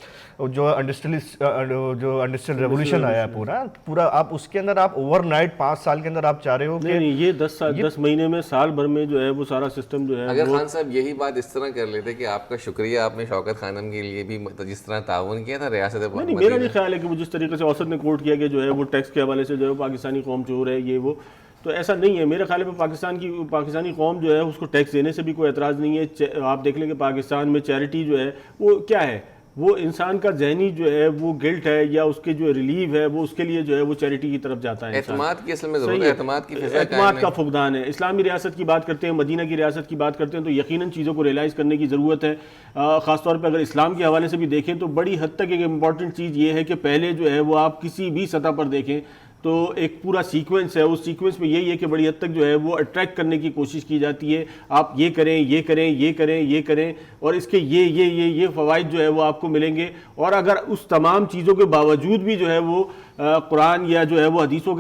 جو انڈسٹریل ریولوشن آیا ہے پورا آپ اس کے اندر آپ اوور نائٹ 5 سال کے اندر آپ چاہ رہے ہو کہ نہیں، یہ 10 مہینے میں سال بھر میں جو ہے وہ سارا سسٹم جو ہے. اگر خان صاحب یہی بات اس طرح کر لیتے کہ آپ کا شکریہ، آپ نے شوکت خانم کے لیے بھی جس طرح تعاون کیا تھا ریاست. نہیں، میرا نہیں خیال ہے کہ وہ جس طریقے سے اوسط نے کوٹ کیا کہ جو ہے وہ ٹیکس کے حوالے سے جو ہے پاکستانی قوم چور ہے، یہ وہ تو ایسا نہیں ہے. میرے خیال میں پاکستانی قوم جو ہے اس کو ٹیکس دینے سے بھی کوئی اعتراض نہیں ہے. آپ دیکھ لیں کہ پاکستان میں چیریٹی جو ہے وہ کیا ہے، وہ انسان کا ذہنی جو ہے وہ گلٹ ہے یا اس کے جو ریلیو ہے وہ اس کے لیے جو ہے وہ چیریٹی کی طرف جاتا ہے. اعتماد کی اصل میں ضرورت ہے، اعتماد کی فضا اعتماد کا فقدان ہے. اسلامی ریاست کی بات کرتے ہیں، مدینہ کی ریاست کی بات کرتے ہیں تو یقیناً چیزوں کو ریلائز کرنے کی ضرورت ہے. خاص طور پہ اگر اسلام کے حوالے سے بھی دیکھیں تو بڑی حد تک ایک امپورٹنٹ چیز یہ ہے کہ پہلے جو ہے وہ آپ کسی بھی سطح پر دیکھیں تو ایک پورا سیکوینس ہے، اس سیکوینس میں یہی ہے کہ بڑی حد تک جو ہے وہ اٹریکٹ کرنے کی کوشش کی جاتی ہے، آپ یہ کریں یہ کریں یہ کریں یہ کریں، اور اس کے یہ فوائد جو ہے وہ آپ کو ملیں گے. اور اگر اس تمام چیزوں کے باوجود بھی جو ہے وہ قرآن یا جو ہے وہ حدیثوں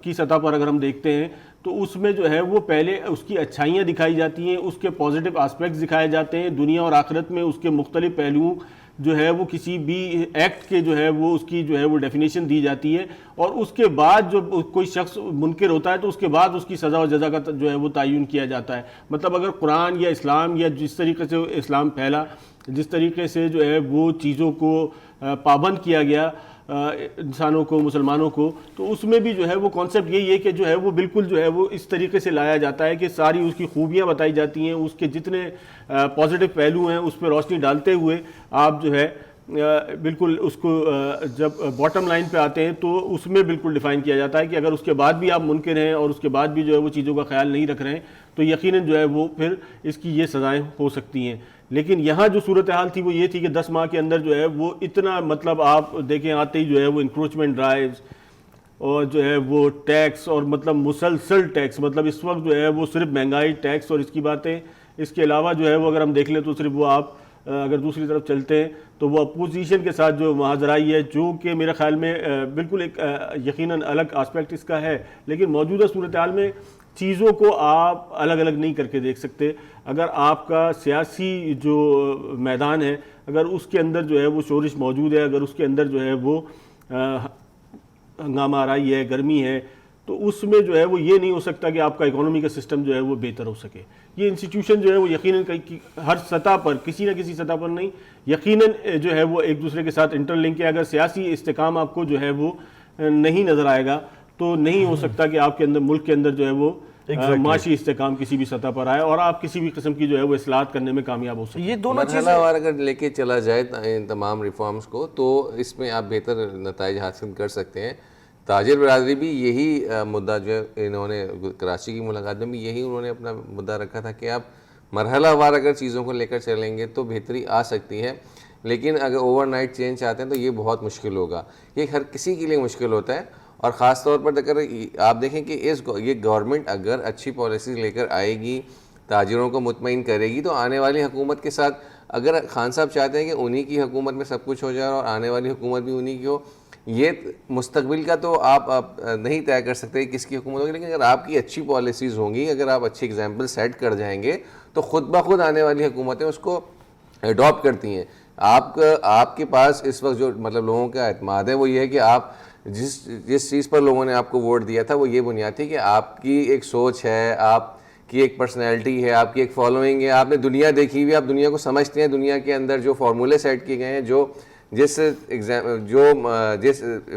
کی سطح پر اگر ہم دیکھتے ہیں تو اس میں جو ہے وہ پہلے اس کی اچھائیاں دکھائی جاتی ہیں، اس کے پازیٹیو آسپیکٹس دکھائے جاتے ہیں، دنیا اور آخرت میں اس کے مختلف پہلوؤں جو ہے وہ کسی بھی ایکٹ کے جو ہے وہ اس کی جو ہے وہ ڈیفینیشن دی جاتی ہے، اور اس کے بعد جو کوئی شخص منکر ہوتا ہے تو اس کے بعد اس کی سزا و جزا کا جو ہے وہ تعین کیا جاتا ہے. مطلب اگر قرآن یا اسلام یا جس طریقے سے اسلام پھیلا، جس طریقے سے جو ہے وہ چیزوں کو پابند کیا گیا انسانوں کو، مسلمانوں کو، تو اس میں بھی جو ہے وہ کانسیپٹ یہی ہے کہ جو ہے وہ بالکل جو ہے وہ اس طریقے سے لایا جاتا ہے کہ ساری اس کی خوبیاں بتائی جاتی ہیں، اس کے جتنے پازیٹیو پہلو ہیں اس پہ روشنی ڈالتے ہوئے آپ جو ہے بالکل اس کو جب باٹم لائن پہ آتے ہیں تو اس میں بالکل ڈیفائن کیا جاتا ہے کہ اگر اس کے بعد بھی آپ منکر ہیں اور اس کے بعد بھی جو ہے وہ چیزوں کا خیال نہیں رکھ رہے ہیں تو یقیناً جو ہے وہ پھر اس کی یہ سزائیں ہو سکتی ہیں. لیکن یہاں جو صورتحال تھی وہ یہ تھی کہ 10 ماہ کے اندر جو ہے وہ اتنا، مطلب آپ دیکھیں آتے ہی جو ہے وہ انکروچمنٹ ڈرائیوز اور جو ہے وہ ٹیکس، اور مطلب مسلسل ٹیکس، مطلب اس وقت جو ہے وہ صرف مہنگائی، ٹیکس اور اس کی باتیں. اس کے علاوہ جو ہے وہ اگر ہم دیکھ لیں تو صرف وہ آپ اگر دوسری طرف چلتے ہیں تو وہ اپوزیشن کے ساتھ جو محاذرائی ہے، جو کہ میرے خیال میں بالکل ایک یقیناً الگ آسپیکٹ اس کا ہے، لیکن موجودہ صورتحال میں چیزوں کو آپ الگ الگ نہیں کر کے دیکھ سکتے. اگر آپ کا سیاسی جو میدان ہے اگر اس کے اندر جو ہے وہ شورش موجود ہے، اگر اس کے اندر جو ہے وہ ہنگامہ آرائی ہے، گرمی ہے، تو اس میں جو ہے وہ یہ نہیں ہو سکتا کہ آپ کا اکانومی کا سسٹم جو ہے وہ بہتر ہو سکے. یہ انسٹیٹیوشن جو ہے وہ یقیناً ہر سطح پر، کسی نہ کسی سطح پر نہیں، یقیناً جو ہے وہ ایک دوسرے کے ساتھ انٹر لنک ہے. اگر سیاسی استحکام آپ کو جو ہے وہ نہیں نظر آئے گا تو نہیں ہو سکتا کہ آپ کے اندر، ملک کے اندر جو ہے وہ معاشی استحکام کسی بھی سطح پر آئے اور آپ کسی بھی قسم کی جو ہے وہ اصلاحات کرنے میں کامیاب ہو سکتے. یہ دونوں مرحلہ وار اگر لے کے چلا جائے ان تمام ریفارمز کو تو اس میں آپ بہتر نتائج حاصل کر سکتے ہیں. تاجر برادری بھی یہی مدعا جو ہے انہوں نے کراچی کی ملاقات میں بھی یہی انہوں نے اپنا مدعا رکھا تھا کہ آپ مرحلہ وار اگر چیزوں کو لے کر چلیں گے تو بہتری آ سکتی ہے، لیکن اگر اوور نائٹ چینج چاہتے ہیں تو یہ بہت مشکل ہوگا. یہ ہر کسی کے لیے مشکل ہوتا ہے، اور خاص طور پر اگر آپ دیکھیں کہ یہ گورنمنٹ اگر اچھی پالیسیز لے کر آئے گی، تاجروں کو مطمئن کرے گی، تو آنے والی حکومت کے ساتھ، اگر خان صاحب چاہتے ہیں کہ انہی کی حکومت میں سب کچھ ہو جائے اور آنے والی حکومت بھی انہی کی ہو، یہ مستقبل کا تو آپ نہیں طے کر سکتے کہ کس کی حکومت ہوگی، لیکن اگر آپ کی اچھی پالیسیز ہوں گی، اگر آپ اچھی ایگزامپل سیٹ کر جائیں گے تو خود بخود آنے والی حکومتیں اس کو اڈاپٹ کرتی ہیں. آپ کے پاس اس وقت جو مطلب لوگوں کا اعتماد ہے وہ یہ ہے کہ آپ جس چیز پر لوگوں نے آپ کو ووٹ دیا تھا وہ یہ بنیاد تھی کہ آپ کی ایک سوچ ہے، آپ کی ایک پرسنالٹی ہے، آپ کی ایک فالوئنگ ہے، آپ نے دنیا دیکھی ہوئی، آپ دنیا کو سمجھتے ہیں، دنیا کے اندر جو فارمولے سیٹ کیے گئے ہیں، جس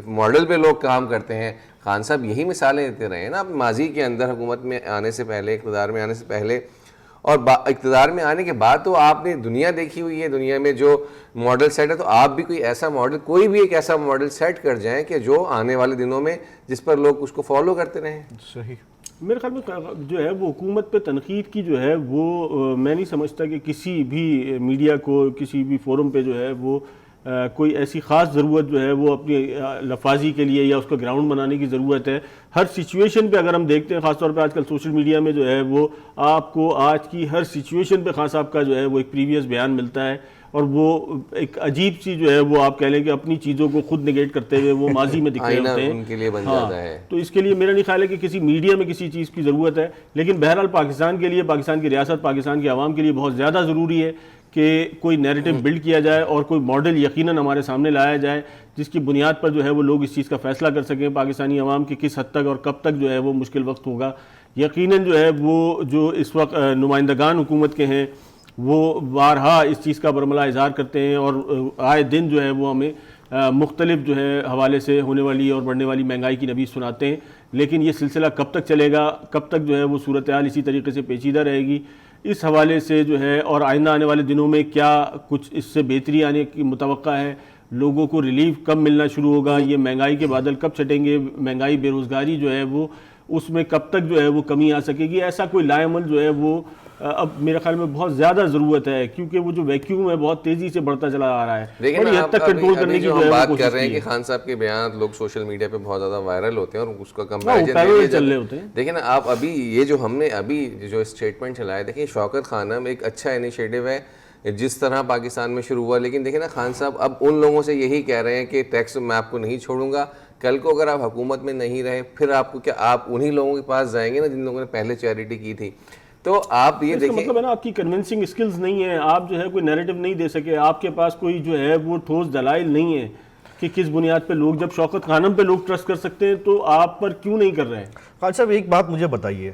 ماڈل پہ لوگ کام کرتے ہیں. خان صاحب یہی مثالیں دیتے رہے ہیں نا ماضی کے اندر، حکومت میں آنے سے پہلے، اقتدار میں آنے سے پہلے اور اقتدار میں آنے کے بعد. تو آپ نے دنیا دیکھی ہوئی ہے، دنیا میں جو ماڈل سیٹ ہے، تو آپ بھی کوئی ایسا ماڈل، کوئی بھی ایک ایسا ماڈل سیٹ کر جائیں کہ جو آنے والے دنوں میں جس پر لوگ اس کو فالو کرتے رہیں. صحیح. میرے خیال میں جو ہے وہ حکومت پہ تنقید کی جو ہے وہ میں نہیں سمجھتا کہ کسی بھی میڈیا کو، کسی بھی فورم پہ جو ہے وہ کوئی ایسی خاص ضرورت جو ہے وہ اپنی لفاظی کے لیے یا اس کو گراؤنڈ بنانے کی ضرورت ہے. ہر سچویشن پہ اگر ہم دیکھتے ہیں، خاص طور پہ آج کل سوشل میڈیا میں جو ہے وہ آپ کو آج کی ہر سچویشن پہ خان صاحب کا جو ہے وہ ایک پریویس بیان ملتا ہے، اور وہ ایک عجیب سی جو ہے وہ آپ کہہ لیں کہ اپنی چیزوں کو خود نگیٹ کرتے ہوئے وہ ماضی میں دکھ رہے ہوتے ہیں. ان کے لیے بن جاتا ہے. تو اس کے لیے میرا نہیں خیال ہے کہ کسی میڈیا میں کسی چیز کی ضرورت ہے، لیکن بہرحال پاکستان کے لیے، پاکستان کی ریاست، پاکستان کے عوام کے لیے بہت زیادہ ضروری ہے کہ کوئی نیریٹو بلڈ کیا جائے اور کوئی ماڈل یقیناً ہمارے سامنے لایا جائے جس کی بنیاد پر جو ہے وہ لوگ اس چیز کا فیصلہ کر سکیں پاکستانی عوام کی کس حد تک اور کب تک جو ہے وہ مشکل وقت ہوگا. یقیناً جو ہے وہ جو اس وقت نمائندگان حکومت کے ہیں وہ بارہا اس چیز کا برملا اظہار کرتے ہیں اور آئے دن جو ہے وہ ہمیں مختلف جو ہے حوالے سے ہونے والی اور بڑھنے والی مہنگائی کی نبیذ سناتے ہیں. لیکن یہ سلسلہ کب تک چلے گا، کب تک جو ہے وہ صورتحال اسی طریقے سے پیچیدہ رہے گی، اس حوالے سے جو ہے اور آئندہ آنے والے دنوں میں کیا کچھ اس سے بہتری آنے کی متوقع ہے، لوگوں کو ریلیف کب ملنا شروع ہوگا، یہ مہنگائی کے بادل کب چھٹیں گے، مہنگائی، بے روزگاری جو ہے وہ اس میں کب تک جو ہے وہ کمی آ سکے گی. ایسا کوئی لائے عمل جو ہے وہ اب میرے خیال میں بہت زیادہ ضرورت ہے, کیونکہ وہ جو ویکیوم ہے بہت تیزی سے بڑھتا چلا آ رہا ہے. لیکن بڑی حد تک کنٹرول کرنے کی جو جو ہم ہے بات وہ کر رہے ہیں کوشش کہ کی ہے. خان صاحب کے بیانات لوگ سوشل میڈیا پہ بہت زیادہ وائرل ہوتے ہیں اور اس کا parallel چل رہے ہوتے ہیں. دیکھیں نا آپ ابھی یہ جو ہم نے ابھی جو اسٹیٹمنٹ چلایا, دیکھیں شوکت خانم ایک اچھا انیشیٹو ہے جس طرح پاکستان میں شروع ہوا, لیکن دیکھیں نا خان صاحب اب ان لوگوں سے یہی کہہ رہے ہیں کہ ٹیکس میں آپ کو نہیں چھوڑوں گا. کل کو اگر آپ حکومت میں نہیں رہے پھر آپ کو کیا, آپ انہی لوگوں کے پاس جائیں گے نا جن لوگوں نے پہلے چیریٹی کی تھی. تو آپ یہ دیکھیں, مطلب ہے نا آپ کی کنونسنگ اسکلز نہیں ہیں, آپ جو ہے کوئی نیریٹو نہیں دے سکے, آپ کے پاس کوئی جو ہے وہ ٹھوس دلائل نہیں ہے کہ کس بنیاد پہ لوگ, جب شوکت خانم پہ لوگ ٹرسٹ کر سکتے ہیں تو آپ پر کیوں نہیں کر رہے ہیں؟ خان صاحب ایک بات مجھے بتائیے,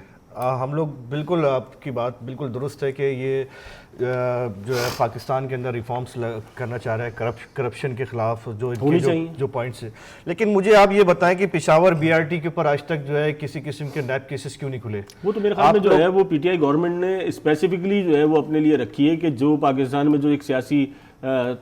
ہم لوگ بالکل, آپ کی بات بالکل درست ہے کہ یہ جو ہے پاکستان کے اندر ریفارمز کرنا چاہ رہا ہے کرپشن کے خلاف جو پوائنٹس ہیں, لیکن مجھے آپ یہ بتائیں کہ پشاور بی آر ٹی کے اوپر آج تک جو ہے کسی قسم کے نیب کیسز کیوں نہیں کھلے؟ وہ تو میرے خیال میں جو ہے وہ پی ٹی آئی گورنمنٹ نے اسپیسیفکلی جو ہے وہ اپنے لیے رکھی ہے کہ جو پاکستان میں جو ایک سیاسی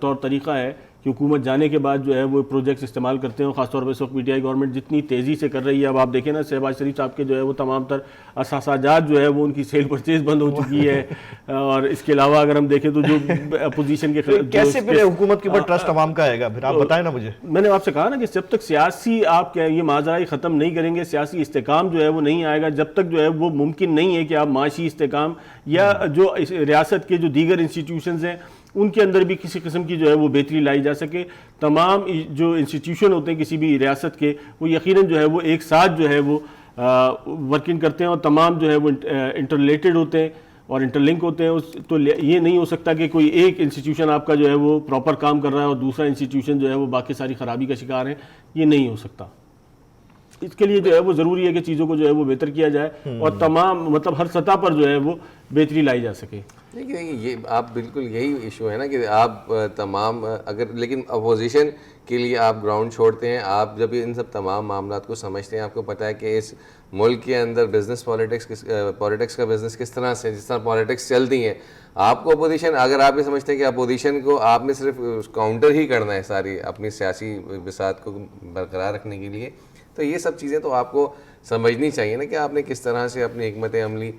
طور طریقہ ہے کہ حکومت جانے کے بعد جو ہے وہ پروجیکٹس استعمال کرتے ہیں, خاص طور پہ اس وقت پی ٹی آئی گورنمنٹ جتنی تیزی سے کر رہی ہے. اب آپ دیکھیں نا شہباز شریف صاحب کے جو ہے وہ تمام تر اثاثاجات جو ہے وہ ان کی سیل پرچیز بند ہو چکی ہے, اور اس کے علاوہ اگر ہم دیکھیں تو جو اپوزیشن کے کیسے پھر حکومت کے اوپر ٹرسٹ عوام کا آئے گا؟ پھر آپ بتائیں نا مجھے. میں نے آپ سے کہا نا کہ جب تک سیاسی آپ یہ ماجرائی ختم نہیں کریں گے, سیاسی استحکام جو ہے وہ نہیں آئے گا, جب تک جو ہے وہ ممکن نہیں ہے کہ آپ معاشی استحکام یا جو ریاست کے جو دیگر انسٹیٹیوشنز ہیں ان کے اندر بھی کسی قسم کی جو ہے وہ بہتری لائی جا سکے. تمام جو انسٹیٹیوشن ہوتے ہیں کسی بھی ریاست کے, وہ یقیناً جو ہے وہ ایک ساتھ جو ہے وہ ورکنگ کرتے ہیں اور تمام جو ہے وہ انٹر ریلیٹڈ ہوتے ہیں اور انٹر لنک ہوتے ہیں. تو یہ نہیں ہو سکتا کہ کوئی ایک انسٹیٹیوشن آپ کا جو ہے وہ پراپر کام کر رہا ہے اور دوسرا انسٹیٹیوشن جو ہے وہ باقی ساری خرابی کا شکار ہے. یہ نہیں ہو سکتا. اس کے لیے جو ہے وہ ضروری ہے کہ چیزوں کو جو ہے وہ بہتر کیا جائے اور تمام مطلب ہر سطح پر جو ہے وہ بہتری لائی جا سکے. دیکھیے یہ آپ بالکل یہی ایشو ہے نا کہ آپ تمام اگر, لیکن اپوزیشن کے لیے آپ گراؤنڈ چھوڑتے ہیں. آپ جب ان سب تمام معاملات کو سمجھتے ہیں, آپ کو پتہ ہے کہ اس ملک کے اندر بزنس پالیٹکس کا بزنس کس طرح سے, جس طرح پالیٹکس چلتی ہیں, آپ کو اپوزیشن, اگر آپ یہ سمجھتے ہیں کہ اپوزیشن کو آپ نے صرف کاؤنٹر ہی کرنا ہے ساری اپنی سیاسی بساط کو برقرار رکھنے کے لیے, تو یہ سب چیزیں تو آپ کو سمجھنی چاہیے نا کہ آپ نے کس طرح سے اپنی حکمت عملی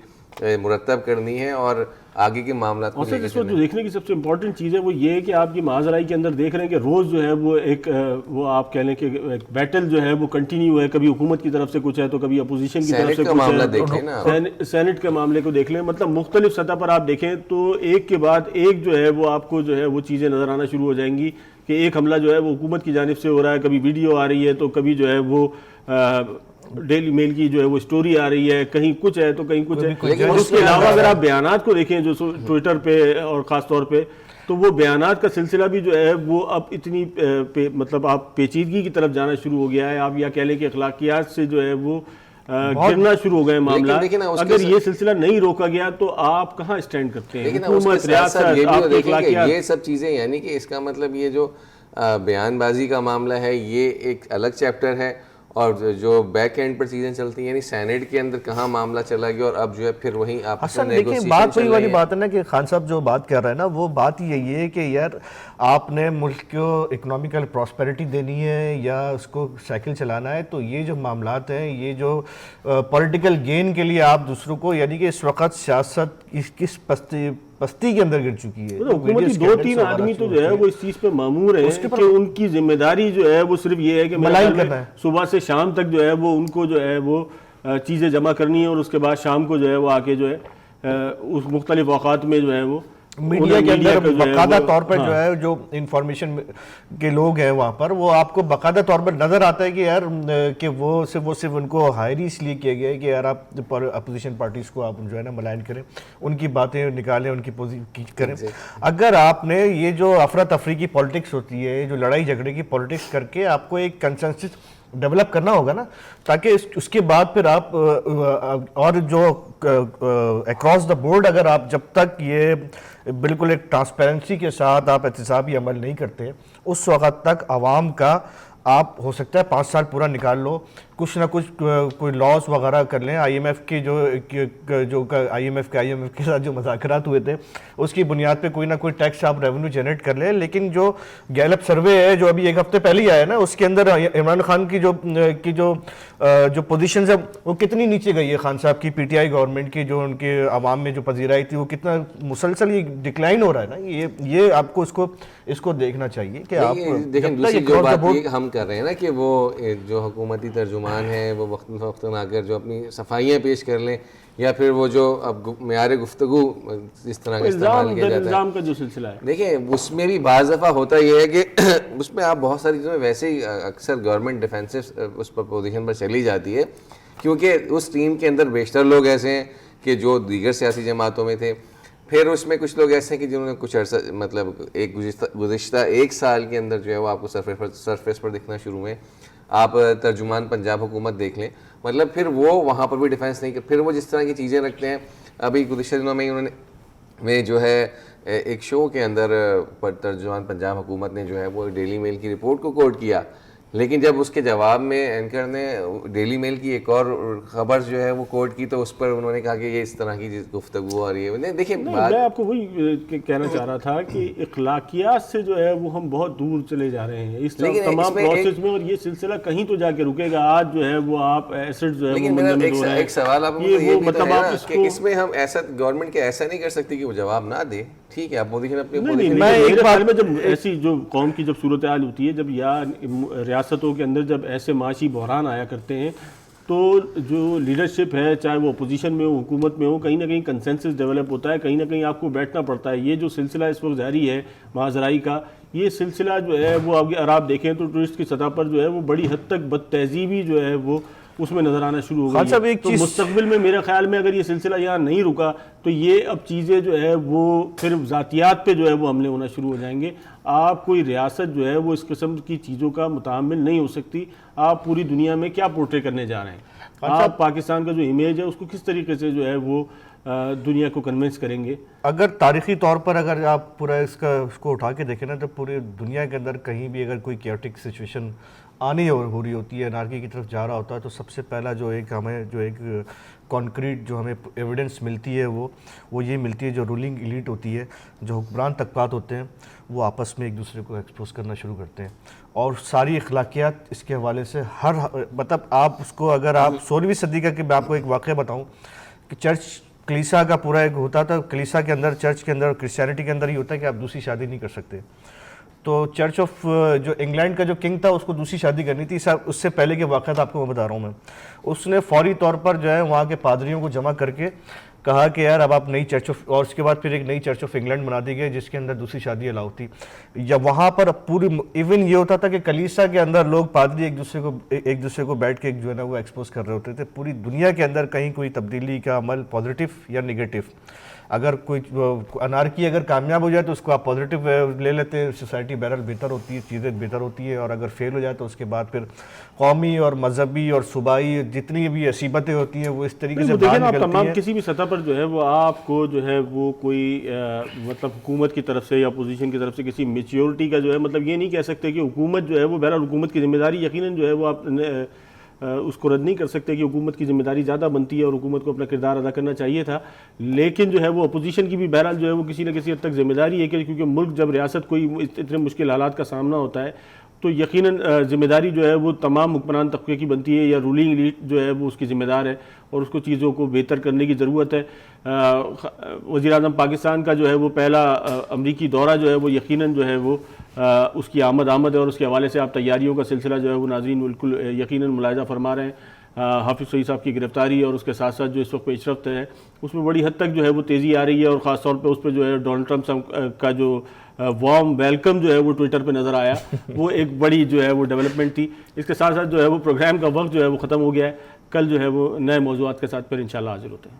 مرتب کرنی ہے اور آگے کے معاملات کو. اس وقت جو دیکھنے کی سب سے امپورٹنٹ چیز ہے وہ یہ ہے کہ آپ کی ماجرائی کے اندر دیکھ رہے ہیں کہ روز جو ہے وہ ایک وہ آپ کہہ لیں کہ ایک بیٹل جو ہے وہ کنٹینیو ہے. کبھی حکومت کی طرف سے کچھ ہے تو کبھی اپوزیشن کی طرف سے کچھ ہے. سینٹ کے معاملے کو دیکھ لیں, مطلب مختلف سطح پر آپ دیکھیں تو ایک کے بعد ایک جو ہے وہ آپ کو جو ہے وہ چیزیں نظر آنا شروع ہو جائیں گی کہ ایک حملہ جو ہے وہ حکومت کی جانب سے ہو رہا ہے, کبھی ویڈیو آ رہی ہے تو کبھی جو ہے وہ ڈیلی میل کی جو ہے وہ اسٹوری آ رہی ہے, کہیں کچھ ہے تو کہیں کچھ ہے. لیکن اس کے علاوہ اگر آپ بیانات کو دیکھیں جو ٹویٹر پہ اور خاص طور پہ, تو وہ بیانات کا سلسلہ بھی جو ہے وہ اب اتنی مطلب آپ پیچیدگی کی طرف جانا شروع ہو گیا ہے. آپ یا کہہ لیں کہ اخلاقیات سے جو ہے وہ گرنا شروع ہو گئے معاملات. اگر یہ سلسلہ نہیں روکا گیا تو آپ کہاں اسٹینڈ کرتے ہیں؟ حکومت, ریاست, آپ کی اخلاقیات, یہ سب چیزیں, یعنی کہ اس کا مطلب یہ جو بیان بازی کا معاملہ ہے یہ ایک الگ چیپٹر ہے, اور جو بیک اینڈ پر چیزیں چلتی ہیں یعنی سینیٹ کے اندر کہاں معاملہ چلا گیا اور اب جو ہے پھر وہیں آپ دیکھیں بات وہی والی بات ہے نا کہ خان صاحب جو بات کر رہے ہیں نا وہ بات یہی ہے کہ یار آپ نے ملک کو اکنامیکل پراسپیرٹی دینی ہے یا اس کو سائیکل چلانا ہے, تو یہ جو معاملات ہیں یہ جو پولیٹیکل گین کے لیے آپ دوسروں کو, یعنی کہ اس وقت سیاست کس پستی کے اندر گر چکی ہے. حکومتی 2-3 آدمی تو جو ہے وہ اس چیز پہ مامور ہیں کہ ان کی ذمہ داری جو ہے وہ صرف یہ ہے کہ ملائن کرنا ہے, صبح سے شام تک جو ہے وہ ان کو جو ہے وہ چیزیں جمع کرنی ہے اور اس کے بعد شام کو جو ہے وہ آ کے جو ہے اس مختلف اوقات میں جو ہے وہ میڈیا کے اندر باقاعدہ طور پر جو ہے جو انفارمیشن کے لوگ ہیں وہاں پر, وہ آپ کو باقاعدہ طور پر نظر آتا ہے کہ یار کہ وہ صرف ان کو ہائر اس لیے کیا گیا ہے کہ یار آپ اپوزیشن پارٹیز کو آپ جو ہے نا ملائن کریں, ان کی باتیں نکالیں, ان کی کریں. اگر آپ نے یہ جو افراتفری کی پالیٹکس ہوتی ہے, جو لڑائی جھگڑے کی پالیٹکس کر کے آپ کو ایک کنسنسس ڈیولپ کرنا ہوگا نا, تاکہ اس کے بعد پھر آپ اور جو اکراس دا بورڈ اگر آپ جب تک یہ بالکل ایک ٹرانسپیرنسی کے ساتھ آپ احتسابی عمل نہیں کرتے, اس وقت تک عوام کا آپ ہو سکتا ہے 5 سال پورا نکال لو, کچھ نہ کچھ کوئی لاس وغیرہ کر لیں. آئی ایم ایف کے آئی ایم ایف کے ساتھ جو مذاکرات ہوئے تھے اس کی بنیاد پہ کوئی نہ کوئی ٹیکس آپ ریونیو جنریٹ کر لیں. لیکن جو گیلپ سروے ہے جو ابھی 1 ہفتے پہلے ہی آیا نا, اس کے اندر عمران خان کی جو پوزیشنز ہے وہ کتنی نیچے گئی ہے. خان صاحب کی پی ٹی آئی گورنمنٹ کی جو ان کے عوام میں جو پذیرائی تھی وہ کتنا مسلسل یہ ڈکلائن ہو رہا ہے نا. یہ آپ کو اس کو دیکھنا چاہیے کہ آپ دیکھیں دوسری جو بات یہ ہم کر رہے ہیں نا کہ وہ جو حکومتی ترجمان ہیں وہ وقتاً آ کر جو اپنی صفائیاں پیش کر لیں, یا پھر وہ جو اب معیار گفتگو اس طرح کا استعمال کیا جاتا ہے. کا جو سلسلہ ہے دیکھیں اس میں بھی بعض دفعہ ہوتا یہ ہے کہ اس میں آپ بہت ساری چیزوں میں ویسے ہی اکثر گورنمنٹ ڈیفینسو اس پر پوزیشن پر چلی جاتی ہے, کیونکہ اس ٹیم کے اندر بیشتر لوگ ایسے ہیں کہ جو دیگر سیاسی جماعتوں میں تھے. پھر اس میں کچھ لوگ ایسے ہیں کہ جنہوں نے کچھ عرصہ مطلب ایک گزشتہ 1 سال کے اندر جو ہے وہ آپ کو سرفیس پر دکھنا شروع ہوئے. آپ ترجمان پنجاب حکومت دیکھ لیں, مطلب پھر وہ وہاں پر بھی ڈیفینس نہیں کر, پھر وہ جس طرح کی چیزیں رکھتے ہیں. ابھی گزشتہ دنوں میں انہوں نے جو ہے ایک شو کے اندر ترجمان پنجاب حکومت نے جو ہے وہ ڈیلی میل کی رپورٹ کو کوٹ کیا, لیکن جب اس کے جواب میں اینکر نے ڈیلی میل کی ایک اور خبر جو ہے وہ کوٹ کی تو اس پر انہوں نے کہا کہ یہ اس طرح کی گفتگو آ رہی ہے. دیکھیں میں آپ کو وہی کہنا چاہ رہا تھا کہ اخلاقیات سے جو ہے وہ ہم بہت دور چلے جا رہے ہیں اس تمام پروسیس میں, اور یہ سلسلہ کہیں تو جا کے رکے گا. آج جو ہے وہ آپ ایسٹ جو ہے لیکن میرا ایک سوال آپ کو مطلب آپ کہ اس میں ہم ایسا گورنمنٹ کے ایسا نہیں کر سکتے کہ وہ جواب نہ دے. ٹھیک ہے آپ پوزیشن اپنی میرے خیال میں جب ایسی جو قوم کی جب صورتحال ہوتی ہے, جب یا ریاستوں کے اندر جب ایسے معاشی بحران آیا کرتے ہیں, تو جو لیڈرشپ ہے چاہے وہ اپوزیشن میں ہو حکومت میں ہو, کہیں نہ کہیں کنسنسس ڈیولپ ہوتا ہے, کہیں نہ کہیں آپ کو بیٹھنا پڑتا ہے. یہ جو سلسلہ اس وقت جاری ہے مہاجرائی کا, یہ سلسلہ جو ہے وہ اگر آپ دیکھیں تو ٹورسٹ کی سطح پر جو ہے وہ بڑی حد تک بد تہذیبی جو ہے وہ اس میں نظر آنا شروع ہو گئی ہے. تو مستقبل میں میرے خیال میں اگر یہ سلسلہ یہاں نہیں رکا تو یہ اب چیزیں جو ہے وہ پھر ذاتیات پہ جو ہے وہ حملے ہونا شروع ہو جائیں گے. آپ کوئی ریاست جو ہے وہ اس قسم کی چیزوں کا متحمل نہیں ہو سکتی. آپ پوری دنیا میں کیا پورٹری کرنے جا رہے ہیں؟ آپ پاکستان کا جو امیج ہے اس کو کس طریقے سے جو ہے وہ دنیا کو کنونس کریں گے؟ اگر تاریخی طور پر اگر آپ پورا اس کو اٹھا کے دیکھیں نا, تو پوری دنیا کے اندر کہیں بھی اگر کوئی کیوٹک سچویشن آنی ہو رہی ہوتی ہے, انارکی کی طرف جا رہا ہوتا ہے, تو سب سے پہلا جو ایک کانکریٹ جو ہمیں ایویڈنس ملتی ہے وہ یہ ملتی ہے, جو رولنگ ایلیٹ ہوتی ہے, جو حکمران طبقات ہوتے ہیں, وہ آپس میں ایک دوسرے کو ایکسپوز کرنا شروع کرتے ہیں. اور ساری اخلاقیات اس کے حوالے سے مطلب آپ اس کو اگر آپ 16ویں صدی کا, کہ میں آپ کو ایک واقعہ بتاؤں کہ چرچ کلیسا کا پورا ایک ہوتا تھا, کلیسا کے اندر چرچ کے اندر کرسچینٹی کے اندر یہ ہوتا ہے کہ آپ دوسری شادی نہیں کر سکتے. تو چرچ آف جو انگلینڈ کا جو کنگ تھا اس کو دوسری شادی کرنی تھی. اس سے پہلے کے واقعات آپ کو میں بتا رہا ہوں. اس نے فوری طور پر جو ہے وہاں کے پادریوں کو جمع کر کے کہا کہ یار اب آپ نئی چرچ آف, اور اس کے بعد پھر ایک نئی چرچ آف انگلینڈ بنا دی گئی جس کے اندر دوسری شادی الاؤ تھی. یا وہاں پر پوری ایون یہ ہوتا تھا کہ کلیسا کے اندر لوگ پادری ایک دوسرے کو بیٹھ کے جو ہے نا وہ ایکسپوز کر رہے ہوتے تھے. پوری دنیا کے اندر کہیں کوئی تبدیلی کا عمل پازیٹیو یا نگیٹو, اگر کوئی انارکی اگر کامیاب ہو جائے تو اس کو آپ پازیٹیو لے لیتے ہیں, سوسائٹی بہرحال بہتر ہوتی ہے, چیزیں بہتر ہوتی ہے. اور اگر فیل ہو جائے تو اس کے بعد پھر قومی اور مذہبی اور صوبائی جتنی بھی عصیبتیں ہوتی ہیں وہ اس طریقے سے باہر نکلتی ہیں. تمام کسی بھی سطح پر جو ہے وہ آپ کو جو ہے وہ کوئی مطلب حکومت کی طرف سے یا اپوزیشن کی طرف سے کسی میچیورٹی کا جو ہے مطلب یہ نہیں کہہ سکتے کہ حکومت جو ہے وہ بہرحال حکومت کی ذمہ داری یقیناً جو ہے وہ آپ اس کو رد نہیں کر سکتے کہ حکومت کی ذمہ داری زیادہ بنتی ہے اور حکومت کو اپنا کردار ادا کرنا چاہیے تھا. لیکن جو ہے وہ اپوزیشن کی بھی بہرحال جو ہے وہ کسی نہ کسی حد تک ذمہ داری ہے, کہ کیونکہ ملک جب ریاست کوئی اتنے مشکل حالات کا سامنا ہوتا ہے تو یقیناً ذمہ داری جو ہے وہ تمام حکمران طبقے کی بنتی ہے, یا رولنگ ایلیٹ جو ہے وہ اس کی ذمہ دار ہے اور اس کو چیزوں کو بہتر کرنے کی ضرورت ہے. وزیر اعظم پاکستان کا جو ہے وہ پہلا امریکی دورہ جو ہے وہ یقیناً جو ہے وہ اس کی آمد ہے, اور اس کے حوالے سے آپ تیاریوں کا سلسلہ جو ہے وہ ناظرین بالکل یقیناً ملاحظہ فرما رہے ہیں. حافظ سعید صاحب کی گرفتاری اور اس کے ساتھ ساتھ جو اس وقت پیش رفت ہے اس میں بڑی حد تک جو ہے وہ تیزی آ رہی ہے, اور خاص طور پہ اس پہ جو ہے ڈونلڈ ٹرمپ کا جو وارم ویلکم جو ہے وہ ٹویٹر پہ نظر آیا, وہ ایک بڑی جو ہے وہ ڈیولپمنٹ تھی. اس کے ساتھ ساتھ جو ہے وہ پروگرام کا وقت جو ہے وہ ختم ہو گیا ہے. کل جو ہے وہ نئے موضوعات کے ساتھ پھر انشاءاللہ حاضر ہوتے ہیں.